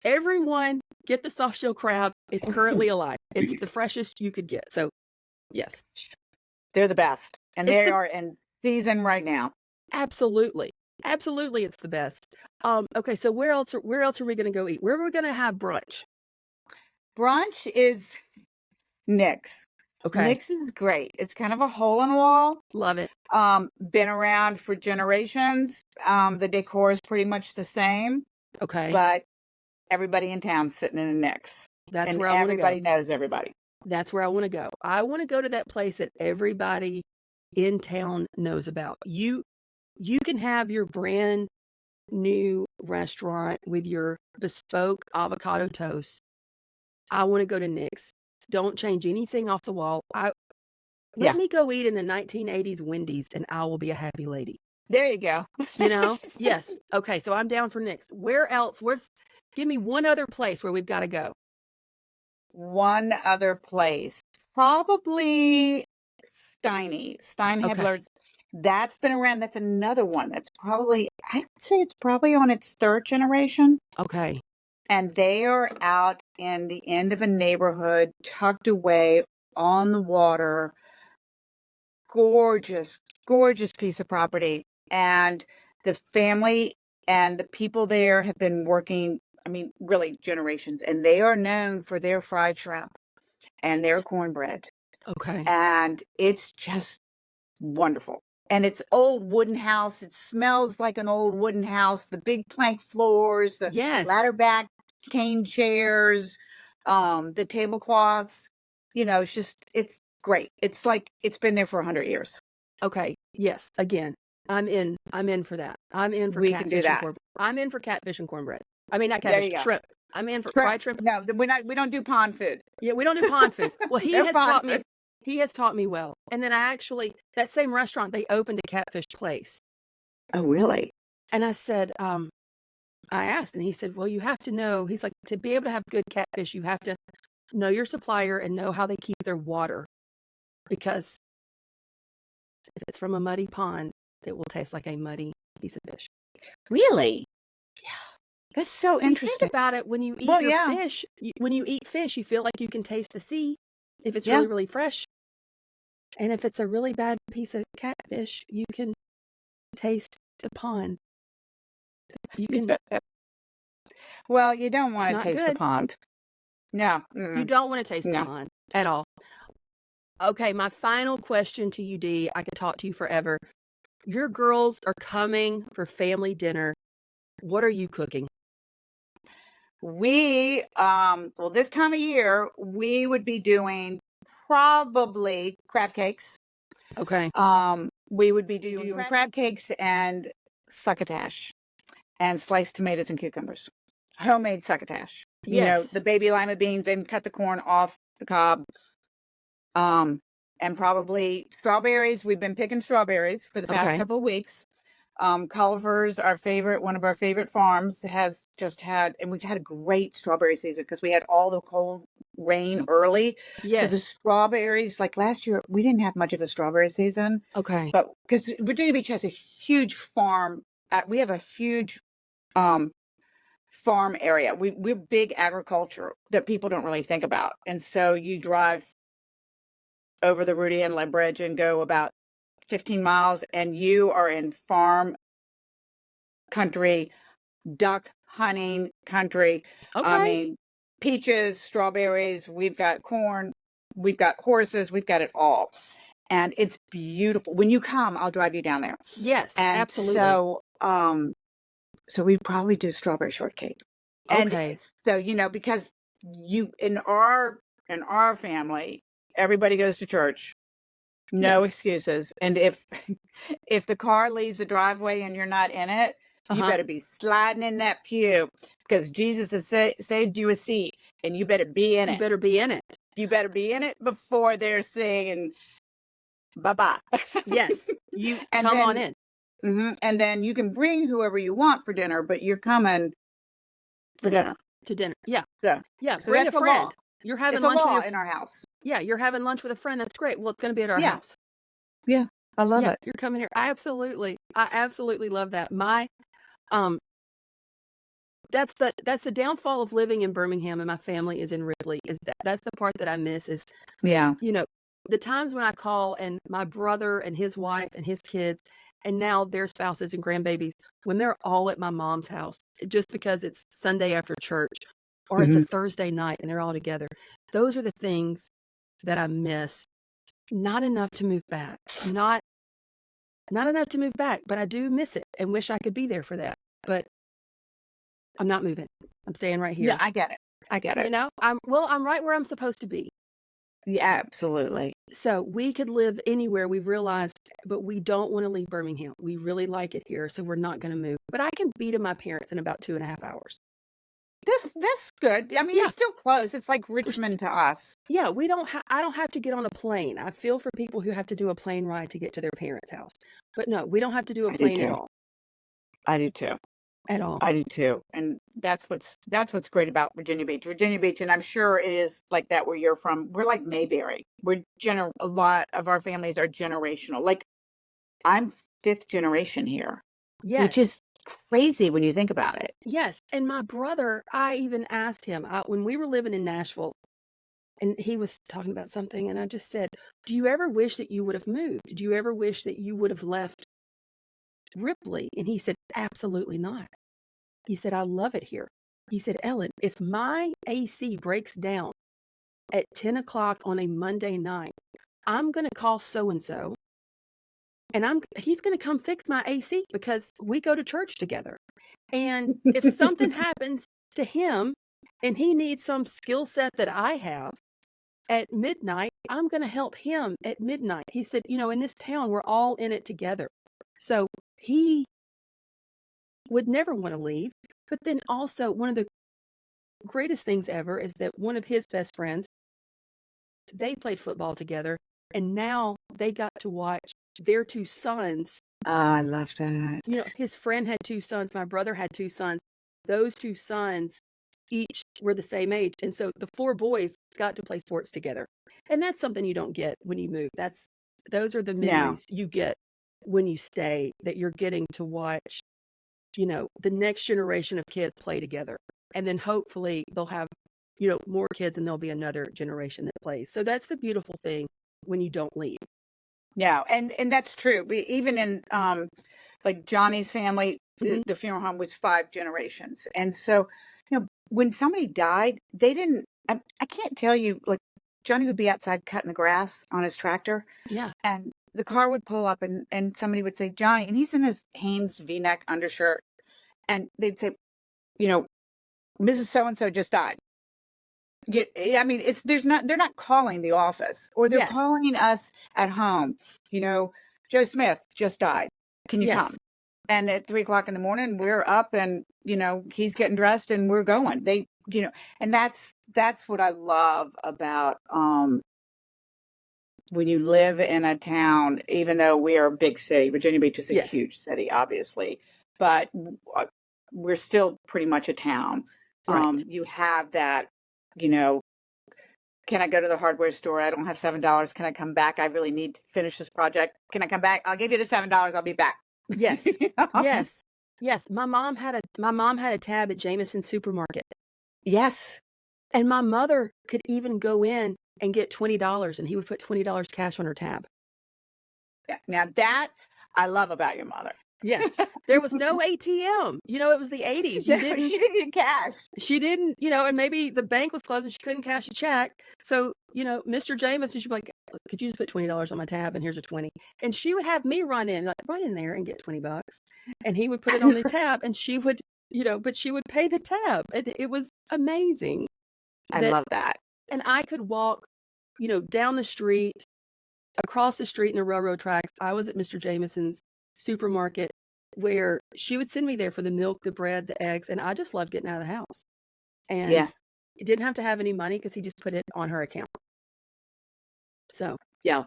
Speaker 1: everyone get the soft-shell crab. It's currently alive. It's the freshest you could get." So, yes.
Speaker 2: They're the best. And they are in season right now.
Speaker 1: Absolutely. Absolutely, it's the best. Okay, so where else are we going to go eat? Where are we going to have brunch?
Speaker 2: Brunch is Nick's.
Speaker 1: Okay.
Speaker 2: Nick's is great. It's kind of a hole in the wall.
Speaker 1: Love it.
Speaker 2: Been around for generations. The decor is pretty much the same.
Speaker 1: Okay.
Speaker 2: But everybody in town's sitting in a Nick's.
Speaker 1: That's where I want to go.
Speaker 2: Everybody knows everybody.
Speaker 1: That's where I want to go. I want to go to that place that everybody in town knows about. You can have your brand new restaurant with your bespoke avocado toast. I want to go to Nick's. Don't change anything off the wall. Let me go eat in the 1980s Wendy's and I will be a happy lady.
Speaker 2: There you go.
Speaker 1: Yes. Okay, so I'm down for Nick's. Where else? Give me one other place where we've got to go.
Speaker 2: One other place. Probably
Speaker 1: Okay.
Speaker 2: Steinhebler's. That's been around. That's another one that's probably, I would say it's probably on its third generation.
Speaker 1: Okay.
Speaker 2: And they are out in the end of a neighborhood, tucked away on the water. Gorgeous, gorgeous piece of property. And the family and the people there have been working, I mean, really generations. And they are known for their fried shrimp and their cornbread.
Speaker 1: Okay.
Speaker 2: And it's just wonderful. And it's old wooden house. It smells like an old wooden house. The big plank floors, the
Speaker 1: Yes.
Speaker 2: ladder back cane chairs, the tablecloths. It's great. It's like it's been there for 100 years.
Speaker 1: Okay. Yes. Again, I'm in. I'm in for that. I'm in for
Speaker 2: We can do
Speaker 1: catfish and
Speaker 2: that.
Speaker 1: cornbread. I'm in for catfish and cornbread. I mean, not
Speaker 2: There
Speaker 1: catfish,
Speaker 2: you go.
Speaker 1: shrimp. I'm in for
Speaker 2: Shrimp.
Speaker 1: fried shrimp.
Speaker 2: No, we don't do pond food.
Speaker 1: Yeah, we don't do pond food. Well,
Speaker 2: No pond food.
Speaker 1: he has taught me well. And then that same restaurant, they opened a catfish place.
Speaker 2: Oh, really?
Speaker 1: And I said, I asked, and he said, well, you have to know, he's like, to be able to have good catfish, you have to know your supplier and know how they keep their water. Because if it's from a muddy pond, it will taste like a muddy piece of fish.
Speaker 2: Really?
Speaker 1: Yeah.
Speaker 2: That's so
Speaker 1: We think
Speaker 2: interesting.
Speaker 1: about it when you eat
Speaker 2: Well,
Speaker 1: your
Speaker 2: yeah.
Speaker 1: fish. When you eat fish, you feel like you can taste the sea if it's
Speaker 2: Yeah.
Speaker 1: really, really fresh. And if it's a really bad piece of catfish, you can taste the pond. You can,
Speaker 2: Well, you don't
Speaker 1: it's
Speaker 2: want to
Speaker 1: not
Speaker 2: taste the
Speaker 1: good.
Speaker 2: pond. No.
Speaker 1: You
Speaker 2: Mm-mm.
Speaker 1: don't want to taste the
Speaker 2: No.
Speaker 1: pond at all. Okay, my final question to you, Dee. I could talk to you forever. Your girls are coming for family dinner. What are you cooking?
Speaker 2: Well, this time of year, we would be doing probably crab cakes.
Speaker 1: Okay.
Speaker 2: We would be doing crab cakes and succotash and sliced tomatoes and cucumbers. Homemade succotash.
Speaker 1: Yes.
Speaker 2: The baby lima beans and cut the corn off the cob. And probably strawberries. We've been picking strawberries for the past
Speaker 1: Okay.
Speaker 2: couple of weeks. Culver's, one of our favorite farms, has just had, and we've had a great strawberry season because we had all the cold rain early. So the
Speaker 1: Yes.
Speaker 2: strawberries, like last year, we didn't have much of a strawberry season,
Speaker 1: Okay.
Speaker 2: but because Virginia Beach has a huge farm, we have a huge farm area. We're big agriculture that people don't really think about. And so you drive over the Rudy and Bridge and go about 15 miles and you are in farm country, duck hunting country. I
Speaker 1: Okay.
Speaker 2: mean, peaches, strawberries, we've got corn, we've got horses, we've got it all. And it's beautiful. When you come, I'll drive you down there.
Speaker 1: Yes,
Speaker 2: And
Speaker 1: absolutely.
Speaker 2: so we probably do strawberry shortcake. And
Speaker 1: Okay.
Speaker 2: so, because in our family, everybody goes to church. No
Speaker 1: Yes.
Speaker 2: excuses. And if if the car leaves the driveway and you're not in it, you
Speaker 1: Uh-huh.
Speaker 2: better be sliding in that pew because Jesus has saved you a seat and you better be in
Speaker 1: You
Speaker 2: it.
Speaker 1: better be in it.
Speaker 2: You better be in it before they're saying bye-bye.
Speaker 1: Yes. You
Speaker 2: And
Speaker 1: come on
Speaker 2: then
Speaker 1: in
Speaker 2: and then you can bring whoever you want for dinner, but you're coming for dinner.
Speaker 1: to dinner. Yeah.
Speaker 2: So,
Speaker 1: Yeah.
Speaker 2: so
Speaker 1: Bring a
Speaker 2: that's the law.
Speaker 1: friend. You're having
Speaker 2: It's a
Speaker 1: lunch with
Speaker 2: law
Speaker 1: your
Speaker 2: in our house.
Speaker 1: Yeah, you're having lunch with a friend. That's great. Well, it's going to be at our
Speaker 2: Yeah.
Speaker 1: house.
Speaker 2: Yeah. I love
Speaker 1: Yeah,
Speaker 2: it.
Speaker 1: you're coming here. I absolutely love that. Um that's the downfall of living in Birmingham and my family is in Ripley. That's the part that I miss is,
Speaker 2: Yeah.
Speaker 1: you know, the times when I call and my brother and his wife and his kids and now their spouses and grandbabies when they're all at my mom's house just because it's Sunday after church or it's a
Speaker 2: Mhm.
Speaker 1: Thursday night and they're all together. Those are the things that I miss. Not enough to move back. Not enough to move back, but I do miss it and wish I could be there for that. But I'm not moving. I'm staying right
Speaker 2: Yeah,
Speaker 1: here.
Speaker 2: I get it. I get it.
Speaker 1: I'm right where I'm supposed to be.
Speaker 2: Yeah, absolutely.
Speaker 1: So we could live anywhere we've realized, but we don't want to leave Birmingham. We really like it here, so we're not going to move. But I can be to my parents in about 2.5 hours.
Speaker 2: That's good. I mean,
Speaker 1: Yeah.
Speaker 2: it's still close. It's like Richmond to us.
Speaker 1: Yeah, I don't have to get on a plane. I feel for people who have to do a plane ride to get to their parents' house. But no, we don't have to do a
Speaker 2: I do
Speaker 1: plane at
Speaker 2: too.
Speaker 1: all.
Speaker 2: I do too.
Speaker 1: at all.
Speaker 2: I do too, and that's what's great about Virginia Beach. Virginia Beach, and I'm sure it is like that where you're from. We're like Mayberry. A lot of our families are generational. Like I'm fifth generation here, which
Speaker 1: Yes.
Speaker 2: is crazy when you think about it.
Speaker 1: Yes, and my brother, I even asked him, when we were living in Nashville, and he was talking about something, and I just said, "Do you ever wish that you would have moved? Do you ever wish that you would have left Ripley?" And he said, "Absolutely not." He said, "I love it here." He said, "Ellen, if my AC breaks down at 10 o'clock on a Monday night, I'm gonna call so and so, and he's gonna come fix my AC because we go to church together. And if something happens to him and he needs some skill set that I have at midnight, I'm gonna help him at midnight." He said, "In this town, we're all in it together." So he would never want to leave. But then also, one of the greatest things ever is that one of his best friends, they played football together, and now they got to watch their two sons.
Speaker 2: Oh, I love that.
Speaker 1: His friend had two sons, my brother had two sons. Those two sons each were the same age, and so the four boys got to play sports together. And that's something you don't get when you move. Those are the
Speaker 2: No,
Speaker 1: memories you get when you stay, that you're getting to watch, the next generation of kids play together. And then hopefully they'll have, more kids, and there'll be another generation that plays. So that's the beautiful thing when you don't leave.
Speaker 2: no, and that's true. Even in like Johnny's family,
Speaker 1: Mhm.
Speaker 2: the funeral home was 5 generations, and so when somebody died, they didn't. I can't tell you. Like Johnny would be outside cutting the grass on his tractor,
Speaker 1: Yeah.
Speaker 2: and the car would pull up, and somebody would say Johnny, and he's in his Hanes V-neck undershirt, and they'd say, you know, Mrs. So and so just died. I mean, they're not calling the office, or they're
Speaker 1: Yes.
Speaker 2: calling us at home. You know, Joe Smith just died. Can you come?
Speaker 1: Yes.
Speaker 2: And at 3 o'clock in the morning, we're up, and he's getting dressed, and we're going. And that's what I love about when you live in a town. Even though we are a big city, Virginia Beach is a
Speaker 1: Yes.
Speaker 2: huge city, obviously, but we're still pretty much a town.
Speaker 1: Right.
Speaker 2: You have that, you know can I go to the hardware store? I don't have $7. Can I come back? I really need to finish this project. Can I come back? I'll give you the $7. I'll be back.
Speaker 1: Yes.
Speaker 2: You know?
Speaker 1: Yes. Yes. My mom had a tab at Jameson Supermarket,
Speaker 2: Yes.
Speaker 1: and my mother could even go in and get $20, and he would put $20 cash on her tab.
Speaker 2: Yeah. Now that I love about your mother.
Speaker 1: Yes. There was no ATM. It was the 80s.
Speaker 2: No, she didn't get cash.
Speaker 1: She didn't, and maybe the bank was closed and she couldn't cash a check. So, Mr. Jameson, she'd be like, "Could you just put $20 on my tab, and here's a 20." And she would have me run in there and get $20. And he would put it on the tab, and she would, but she would pay the tab. It was amazing
Speaker 2: I
Speaker 1: that,
Speaker 2: love that.
Speaker 1: and I could walk, down the street, across the street in the railroad tracks. I was at Mr. Jameson's supermarket, where she would send me there for the milk, the bread, the eggs, and I just loved getting out of the house. And
Speaker 2: Yes.
Speaker 1: it didn't have to have any money because he just put it on her account. So,
Speaker 2: Yeah.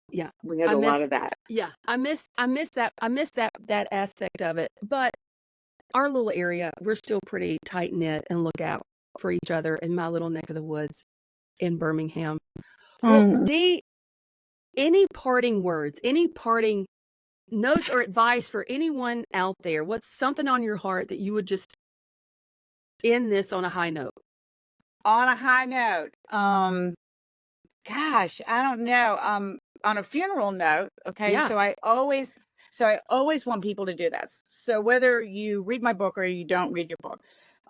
Speaker 1: yeah,
Speaker 2: We had
Speaker 1: I
Speaker 2: a lot
Speaker 1: miss
Speaker 2: of that.
Speaker 1: yeah, I miss that aspect of it. But our little area, we're still pretty tight knit and look out for each other in my little neck of the woods in Birmingham. Well,
Speaker 2: Mm.
Speaker 1: Dee, any parting words, any parting notes or advice for anyone out there? What's something on your heart that you would just end this on a high note?
Speaker 2: On a high note, gosh, I don't know. On a funeral note, okay,
Speaker 1: Yeah.
Speaker 2: so I always want people to do this. So whether you read my book or you don't read your book,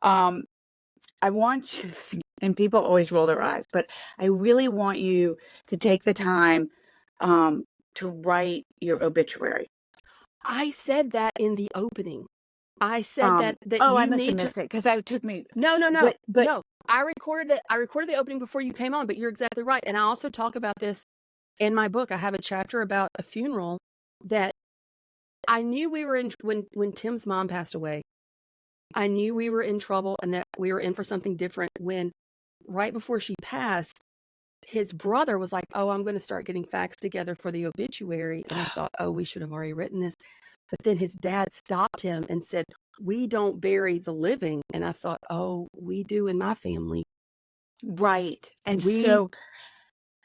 Speaker 2: um, I want you, and people always roll their eyes, but I really want you to take the time to write your obituary.
Speaker 1: I said that in the opening. I said that
Speaker 2: Oh, I
Speaker 1: you
Speaker 2: must have
Speaker 1: need to.
Speaker 2: missed it because that took me.
Speaker 1: No, no, no,
Speaker 2: But
Speaker 1: no. I recorded the opening before you came on, but you're exactly right. And I also talk about this in my book. I have a chapter about a funeral that I knew we were in when Tim's mom passed away. I knew we were in trouble and that we were in for something different when, right before she passed, his brother was like, "Oh, I'm going to start getting facts together for the obituary." And I thought, "Oh, we should have already written this." But then his dad stopped him and said, we don't bury the living. And I thought, oh, we do in my family.
Speaker 2: Right. And
Speaker 1: We,
Speaker 2: so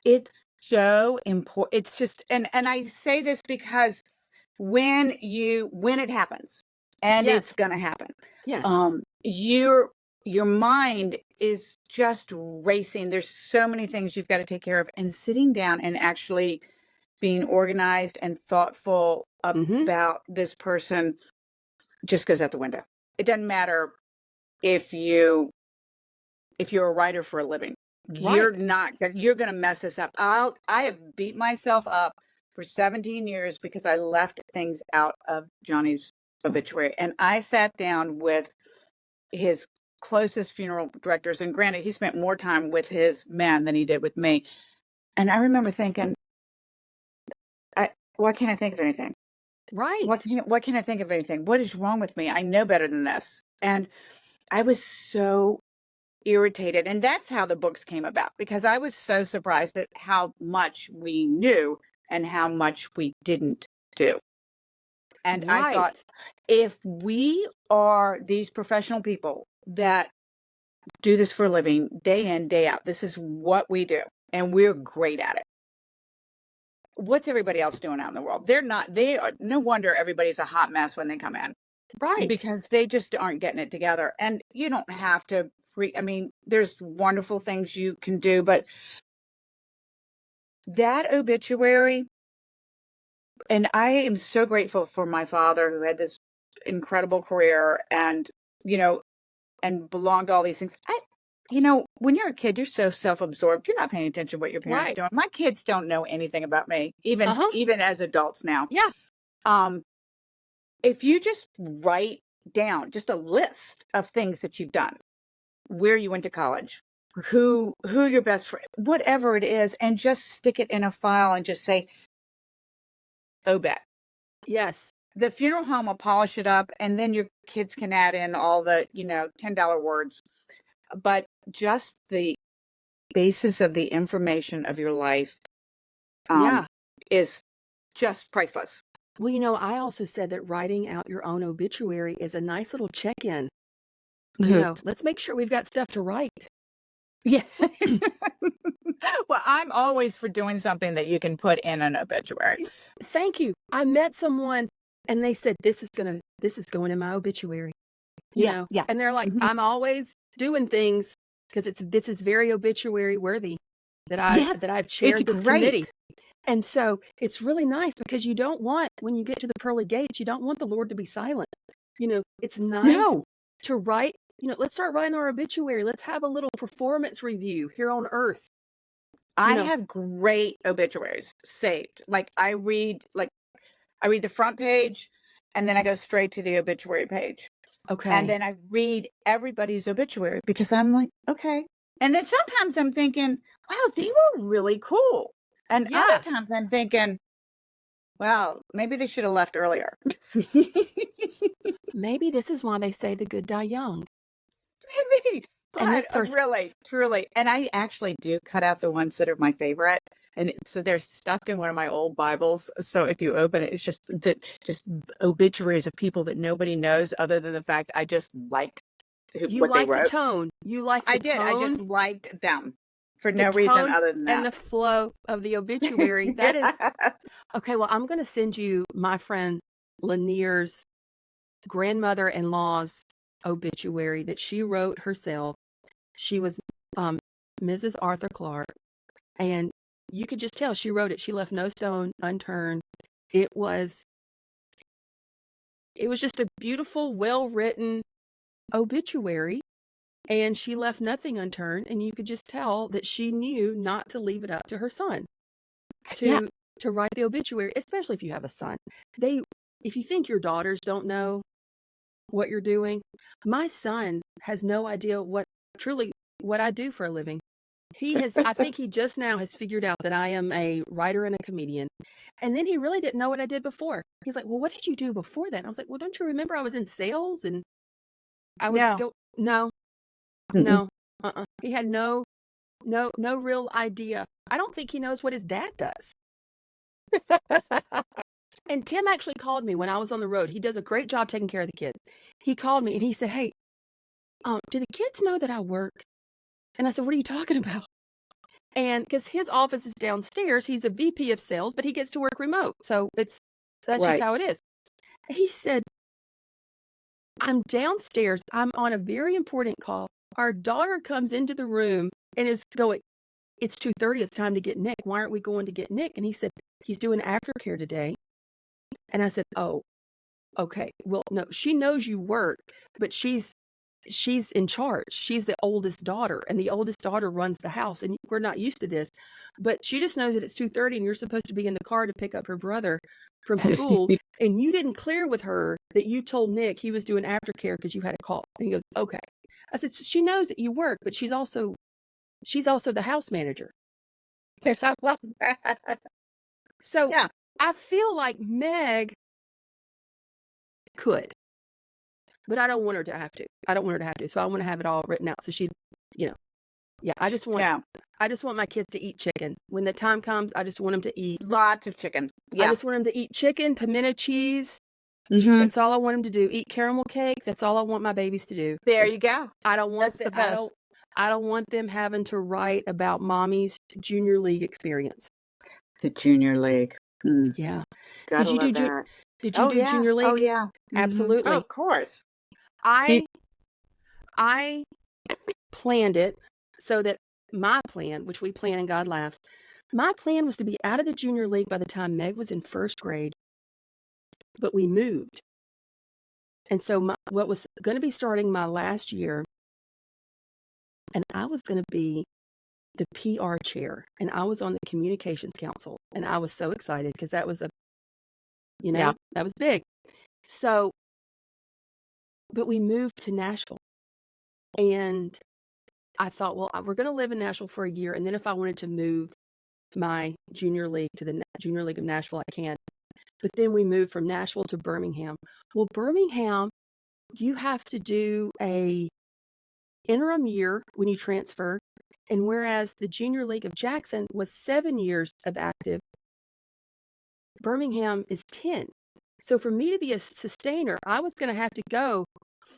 Speaker 2: it's so important. It's just, and I say this because when it happens, and it's
Speaker 1: yes,
Speaker 2: gonna happen,
Speaker 1: yes,
Speaker 2: your mind is just racing. There's so many things you've got to take care of, and sitting down and actually being organized and thoughtful
Speaker 1: mm-hmm,
Speaker 2: about this person just goes out the window. It doesn't matter if you're a writer for a living.
Speaker 1: right,
Speaker 2: You're going to mess this up. I have beat myself up for 17 years because I left things out of Johnny's obituary. And I sat down with his closest funeral directors, and granted, he spent more time with his men than he did with me. And I remember thinking, why can't I think of anything?
Speaker 1: right,
Speaker 2: Why can't I think of anything? What is wrong with me? I know better than this. And I was so irritated. And that's how the books came about, because I was so surprised at how much we knew and how much we didn't do. And I thought,
Speaker 1: right,
Speaker 2: if we are these professional people that do this for a living, day in, day out, this is what we do, and we're great at it. What's everybody else doing out in the world? They are, no wonder everybody's a hot mess when they come in,
Speaker 1: right.
Speaker 2: because they just aren't getting it together. And you don't have to I mean, there's wonderful things you can do, but that obituary, and I am so grateful for my father, who had this incredible career, and, you know, and belonged to all these things. When you're a kid, you're so self-absorbed. You're not paying attention to what your parents
Speaker 1: Right.
Speaker 2: doing. My kids don't know anything about me, even
Speaker 1: Uh-huh.
Speaker 2: even as adults now.
Speaker 1: Yeah.
Speaker 2: Um, if you just write down just a list of things that you've done, where you went to college, who your best friend, whatever it is, and just stick it in a file and just say, obet.
Speaker 1: Yes.
Speaker 2: The funeral home will polish it up, and then your kids can add in all the, $10 words. But just the basis of the information of your life um,
Speaker 1: Yeah.
Speaker 2: is just priceless.
Speaker 1: Well, I also said that writing out your own obituary is a nice little check-in.
Speaker 2: Good.
Speaker 1: Let's make sure we've got stuff to write.
Speaker 2: Yeah. Well, I'm always for doing something that you can put in an obituary.
Speaker 1: Thank you. I met someone and they said, this is going in my obituary,
Speaker 2: Yeah, yeah.
Speaker 1: and they're like,
Speaker 2: Mhm.
Speaker 1: I'm always doing things because this is very obituary worthy
Speaker 2: Yes,
Speaker 1: that I've
Speaker 2: it's
Speaker 1: chaired this committee.
Speaker 2: great.
Speaker 1: And so it's really nice because you don't want, when you get to the pearly gates, you don't want the Lord to be silent. It's nice
Speaker 2: No,
Speaker 1: to write, let's start writing our obituary. Let's have a little performance review here on earth. You
Speaker 2: I
Speaker 1: know,
Speaker 2: have great obituaries saved. I read the front page, and then I go straight to the obituary page. And
Speaker 1: okay.
Speaker 2: then I read everybody's obituary because I'm like, okay. And then sometimes I'm thinking, wow, they were really cool. And other
Speaker 1: Yeah.
Speaker 2: times I'm thinking, well, maybe they should have left earlier.
Speaker 1: Maybe this is why they say the good die young.
Speaker 2: Maybe,
Speaker 1: And
Speaker 2: but
Speaker 1: this person,
Speaker 2: really, truly, and I actually do cut out the ones that are my favorite, and so they're stuck in one of my old Bibles. So if you open it, it's just obituaries of people that nobody knows, other than the fact I just liked
Speaker 1: you
Speaker 2: what they
Speaker 1: like the
Speaker 2: wrote.
Speaker 1: tone. You like
Speaker 2: I
Speaker 1: the
Speaker 2: did. I just
Speaker 1: tone,
Speaker 2: liked them for
Speaker 1: the
Speaker 2: no reason
Speaker 1: tone
Speaker 2: other than
Speaker 1: and
Speaker 2: that.
Speaker 1: the flow of the obituary. That is okay. Well, I'm going to send you my friend Lanier's grandmother-in-law's obituary that she wrote herself. She was um, Mrs. Arthur Clark, and you could just tell she wrote it. She left no stone unturned. It was it was just a beautiful, well-written obituary, and she left nothing unturned, and you could just tell that she knew not to leave it up to her son
Speaker 2: Yeah.
Speaker 1: to write the obituary, especially if you have a son. They If you think your daughters don't know what you're doing, my son has no idea truly what I do for a living. I think he just now has figured out that I am a writer and a comedian. And then he really didn't know what I did before. He's like, well, what did you do before that? And I was like, well, don't you remember I was in sales and I would
Speaker 2: No.
Speaker 1: go, no,
Speaker 2: Mm-mm.
Speaker 1: no, He had no real idea. I don't think he knows what his dad does. And Tim actually called me when I was on the road. He does a great job taking care of the kids. He called me and he said, "Hey, do the kids know that I work?" And I said, "What are you talking about?" And because his office is downstairs, he's a VP of sales, but he gets to work remote. So that's just
Speaker 2: Right.
Speaker 1: how it is. He said, "I'm downstairs. I'm on a very important call. Our daughter comes into the room and is going, 'It's 2:30. It's time to get Nick. Why aren't we going to get Nick?'" And he said, "He's doing aftercare today." And I said, "Oh, okay. Well, no, she knows you work, but she's in charge. She's the oldest daughter, and the oldest daughter runs the house, and we're not used to this. But she just knows that it's 2:30 and you're supposed to be in the car to pick up her brother from school, and you didn't clear with her that you told Nick he was doing aftercare because you had a call." And he goes, "Okay." I said, "She knows that you work, but she's also the house manager." So
Speaker 2: Yeah.
Speaker 1: I feel like Meg could, but I don't want her to have to. I don't want her to have to. So I want to have it all written out so she, you know, yeah, I just want
Speaker 2: Yeah.
Speaker 1: my kids to eat chicken. When the time comes, I just want them to eat.
Speaker 2: Lots of chicken.
Speaker 1: I
Speaker 2: Yeah.
Speaker 1: just want them to eat chicken, pimento cheese.
Speaker 2: Mm-hmm.
Speaker 1: That's all I want them to do. Eat caramel cake. That's all I want my babies to do.
Speaker 2: There you go.
Speaker 1: I don't want
Speaker 2: That's the best.
Speaker 1: I don't want them having to write about mommy's junior league experience.
Speaker 2: The junior league. Mm,
Speaker 1: Yeah. Did
Speaker 2: gotta
Speaker 1: you
Speaker 2: love
Speaker 1: do
Speaker 2: that.
Speaker 1: did you
Speaker 2: Oh
Speaker 1: do
Speaker 2: yeah.
Speaker 1: junior
Speaker 2: Oh
Speaker 1: league?
Speaker 2: yeah. Mm-hmm. Oh,
Speaker 1: Absolutely.
Speaker 2: of course. He
Speaker 1: I I planned it so that my plan, which we plan and God laughs, my plan was to be out of the junior league by the time Meg was in first grade, but we moved. And so what was going to be starting my last year, and I was going to be the PR chair, and I was on the communications council, and I was so excited because that was
Speaker 2: yeah.
Speaker 1: that was big. So, but we moved to Nashville, and I thought, well, we're going to live in Nashville for a year, and then if I wanted to move my junior league to the Junior League of Nashville, I can. But then we moved from Nashville to Birmingham. Well, Birmingham, you have to do a interim year when you transfer. And whereas the Junior League of Jackson was 7 years of active, Birmingham is 10. So for me to be a sustainer, I was going to have to go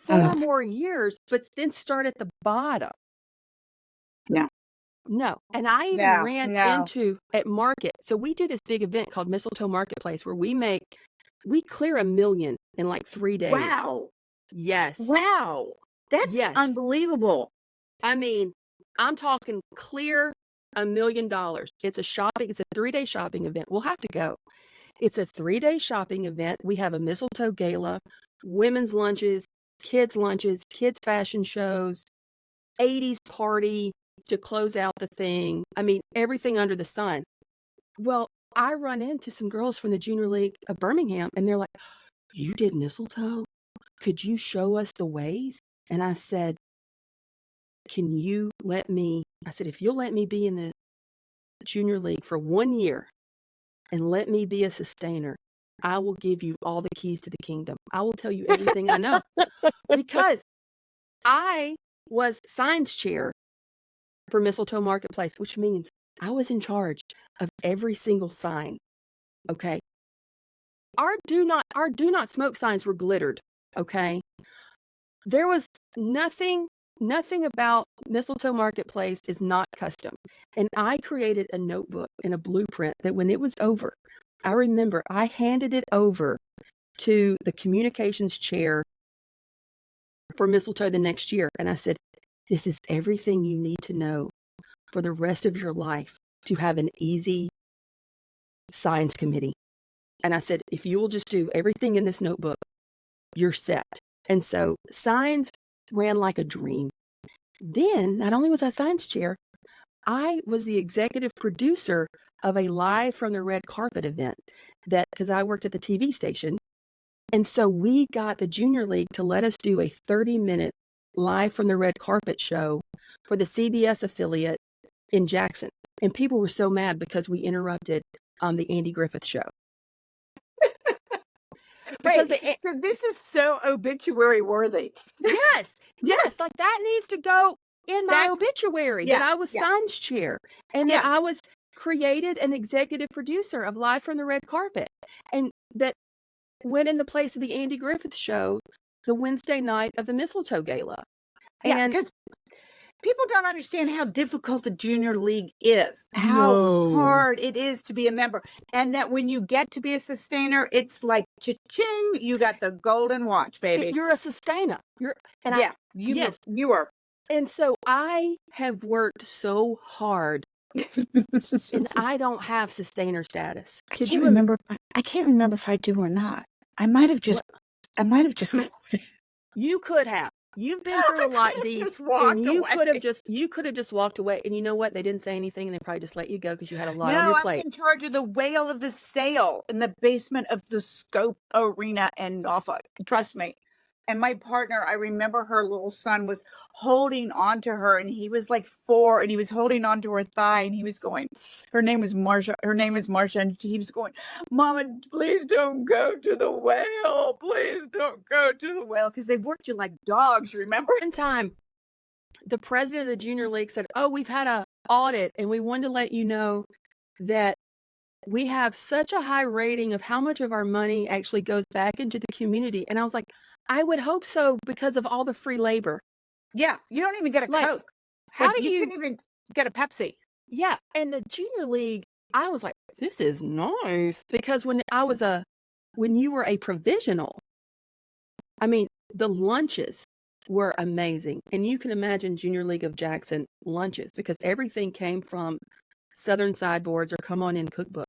Speaker 1: 4 more years, but then start at the bottom.
Speaker 2: No.
Speaker 1: No. And I even
Speaker 2: No.
Speaker 1: ran
Speaker 2: No.
Speaker 1: into at market. So we do this big event called Mistletoe Marketplace where we clear 1 million in like 3 days.
Speaker 2: Wow.
Speaker 1: Yes.
Speaker 2: Wow. That's
Speaker 1: Yes.
Speaker 2: unbelievable.
Speaker 1: I mean, I'm talking clear $1 million. It's a 3-day shopping event. We'll have to go. It's a 3-day shopping event. We have a mistletoe gala, women's lunches, kids fashion shows, 80s party to close out the thing. I mean, everything under the sun. Well, I run into some girls from the Junior League of Birmingham, and they're like, "You did mistletoe? Could you show us the ways?" And I said, "If you'll let me be in the Junior League for 1 year and let me be a sustainer, I will give you all the keys to the kingdom. I will tell you everything I know." Because I was signs chair for Mistletoe Marketplace, which means I was in charge of every single sign. Okay. Our do not smoke signs were glittered. Okay. There was nothing about Mistletoe Marketplace is not custom. And I created a notebook and a blueprint that when it was over, I remember I handed it over to the communications chair for Mistletoe the next year. And I said, "This is everything you need to know for the rest of your life to have an easy signs committee." And I said, "If you will just do everything in this notebook, you're set." And so signs ran like a dream. Then, not only was I science chair, I was the executive producer of a live from the red carpet event because I worked at the TV station. And so we got the Junior League to let us do a 30-minute live from the red carpet show for the CBS affiliate in Jackson. And people were so mad because we interrupted the Andy Griffith show. Because
Speaker 2: Wait, so this is so obituary worthy.
Speaker 1: yes, like that needs to go in my obituary that I was signs chair and that I was created an executive producer of Live from the Red Carpet, and that went in the place of the Andy Griffith Show the Wednesday night of the Mistletoe Gala.
Speaker 2: Yeah,
Speaker 1: And
Speaker 2: because people don't understand how difficult the junior league is, how
Speaker 1: no,
Speaker 2: hard it is to be a member, and that when you get to be a sustainer, it's like cha-ching, you got the golden watch, baby.
Speaker 1: you're a sustainer. You're and I
Speaker 2: Yeah,
Speaker 1: yes,
Speaker 2: you were.
Speaker 1: and so I have worked so hard, and I don't have sustainer status. Could you
Speaker 2: I can't remember if I do or not. I might have just I might have just
Speaker 1: You could have. You've been through
Speaker 2: I
Speaker 1: a lot,
Speaker 2: could have
Speaker 1: Dee,
Speaker 2: just
Speaker 1: and
Speaker 2: walked away.
Speaker 1: you could have just walked away. And you know what? They didn't say anything, and they probably just let you go because you had a lot on
Speaker 2: No,
Speaker 1: your
Speaker 2: I was
Speaker 1: plate.
Speaker 2: in charge of the whale of the sail in the basement of the Scope Arena in Norfolk. Trust me. And my partner, I remember her little son was holding on to her, and he was like 4, and he was holding on to her thigh, and he was going, her name was Marsha, and he was going, Mama, please don't go to the whale. Please don't go to the whale. Because they worked you like dogs, remember?
Speaker 1: One time, the president of the junior league said, "Oh, we've had a audit, and we wanted to let you know that we have such a high rating of how much of our money actually goes back into the community." And I was like, I would hope so because of all the free labor.
Speaker 2: Yeah, you don't even get a
Speaker 1: Like,
Speaker 2: Coke.
Speaker 1: how
Speaker 2: Like,
Speaker 1: do
Speaker 2: you
Speaker 1: you
Speaker 2: couldn't even get a Pepsi.
Speaker 1: Yeah, and the junior league, I was like, "This is nice," because when you were a provisional, I mean, the lunches were amazing, and you can imagine Junior League of Jackson lunches because everything came from Southern Sideboards or Come On In Cookbook,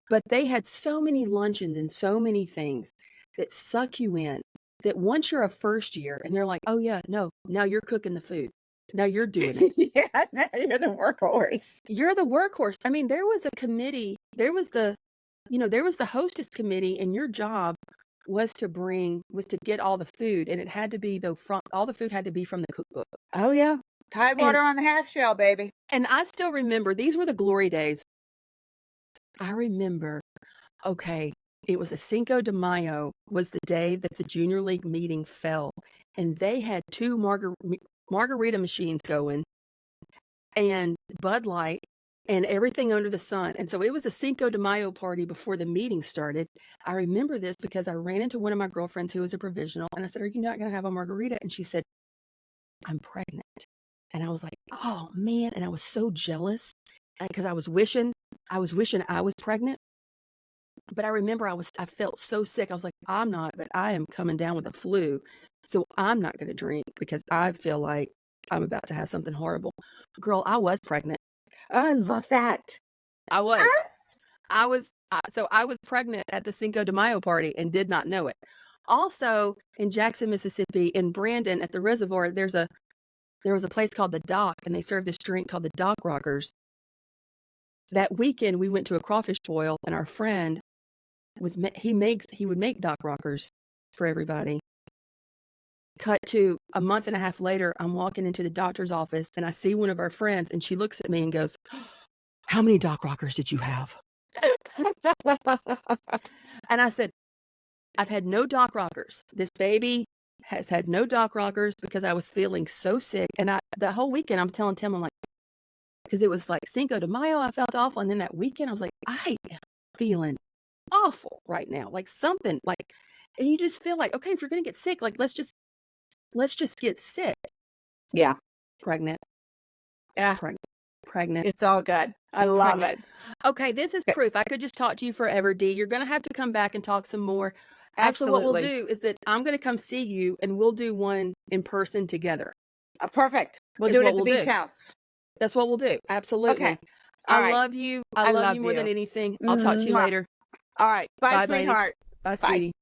Speaker 1: but they had so many luncheons and so many things that suck you in, that once you're a first year and they're like, "Oh, yeah, no, now you're cooking the food. Now you're doing it."
Speaker 2: Yeah, now you're the workhorse.
Speaker 1: You're the workhorse. I mean, there was a committee, there was the hostess committee, and your job was to get all the food, and it had to be from all the food had to be from the cookbook.
Speaker 2: Oh, yeah.
Speaker 1: And
Speaker 2: Tidewater on the half shell, baby.
Speaker 1: I still remember these were the glory days. I remember, okay, it was a Cinco de Mayo was the day that the junior league meeting fell, and they had two margarita machines going and Bud Light and everything under the sun. And so it was a Cinco de Mayo party before the meeting started. I remember this because I ran into one of my girlfriends who was a provisional, and I said, "Are you not going to have a margarita?" And she said, "I'm pregnant." And I was like, "Oh man." And I was so jealous because I was wishing I was pregnant. But I remember I felt so sick. I was like, "I'm not, but I am coming down with a flu. So I'm not going to drink because I feel like I'm about to have something horrible." Girl, I was pregnant.
Speaker 2: I love that.
Speaker 1: I was. I was pregnant at the Cinco de Mayo party and did not know it. Also, in Jackson, Mississippi, in Brandon at the reservoir, there was a place called the Dock, and they served this drink called the Dock Rockers. That weekend, we went to a crawfish boil, and our friend he would make Dock Rockers for everybody. Cut to a month and a half later, I'm walking into the doctor's office, and I see one of our friends, and she looks at me and goes, "How many Dock Rockers did you have?" And I said, "I've had no Dock Rockers. This baby has had no Dock Rockers because I was feeling so sick." And the whole weekend, I'm telling Tim, I'm like, because it was like Cinco de Mayo, I felt awful. And then that weekend, I was like, I am feeling awful right now. Like something like, and you just feel like, okay, if you're going to get sick, like, let's just get sick.
Speaker 2: Yeah.
Speaker 1: Pregnant,
Speaker 2: Yeah.
Speaker 1: pregnant.
Speaker 2: It's all good. I love it.
Speaker 1: Okay, this is proof. I could just talk to you forever, Dee. You're going to have to come back and talk some more. Actually, what we'll
Speaker 2: Absolutely.
Speaker 1: do is that I'm going to come see you, and we'll do one in person together.
Speaker 2: Perfect. We'll
Speaker 1: Is
Speaker 2: do it
Speaker 1: what
Speaker 2: at the
Speaker 1: we'll
Speaker 2: beach
Speaker 1: do.
Speaker 2: house.
Speaker 1: That's what we'll do. Absolutely.
Speaker 2: Okay. All
Speaker 1: I
Speaker 2: right.
Speaker 1: love you. I love you more than anything. I'll talk to you
Speaker 2: Mwah.
Speaker 1: later.
Speaker 2: All right. Bye,
Speaker 1: Bye, Lady.
Speaker 2: sweetheart.
Speaker 1: Bye,
Speaker 2: Bye.
Speaker 1: sweetie.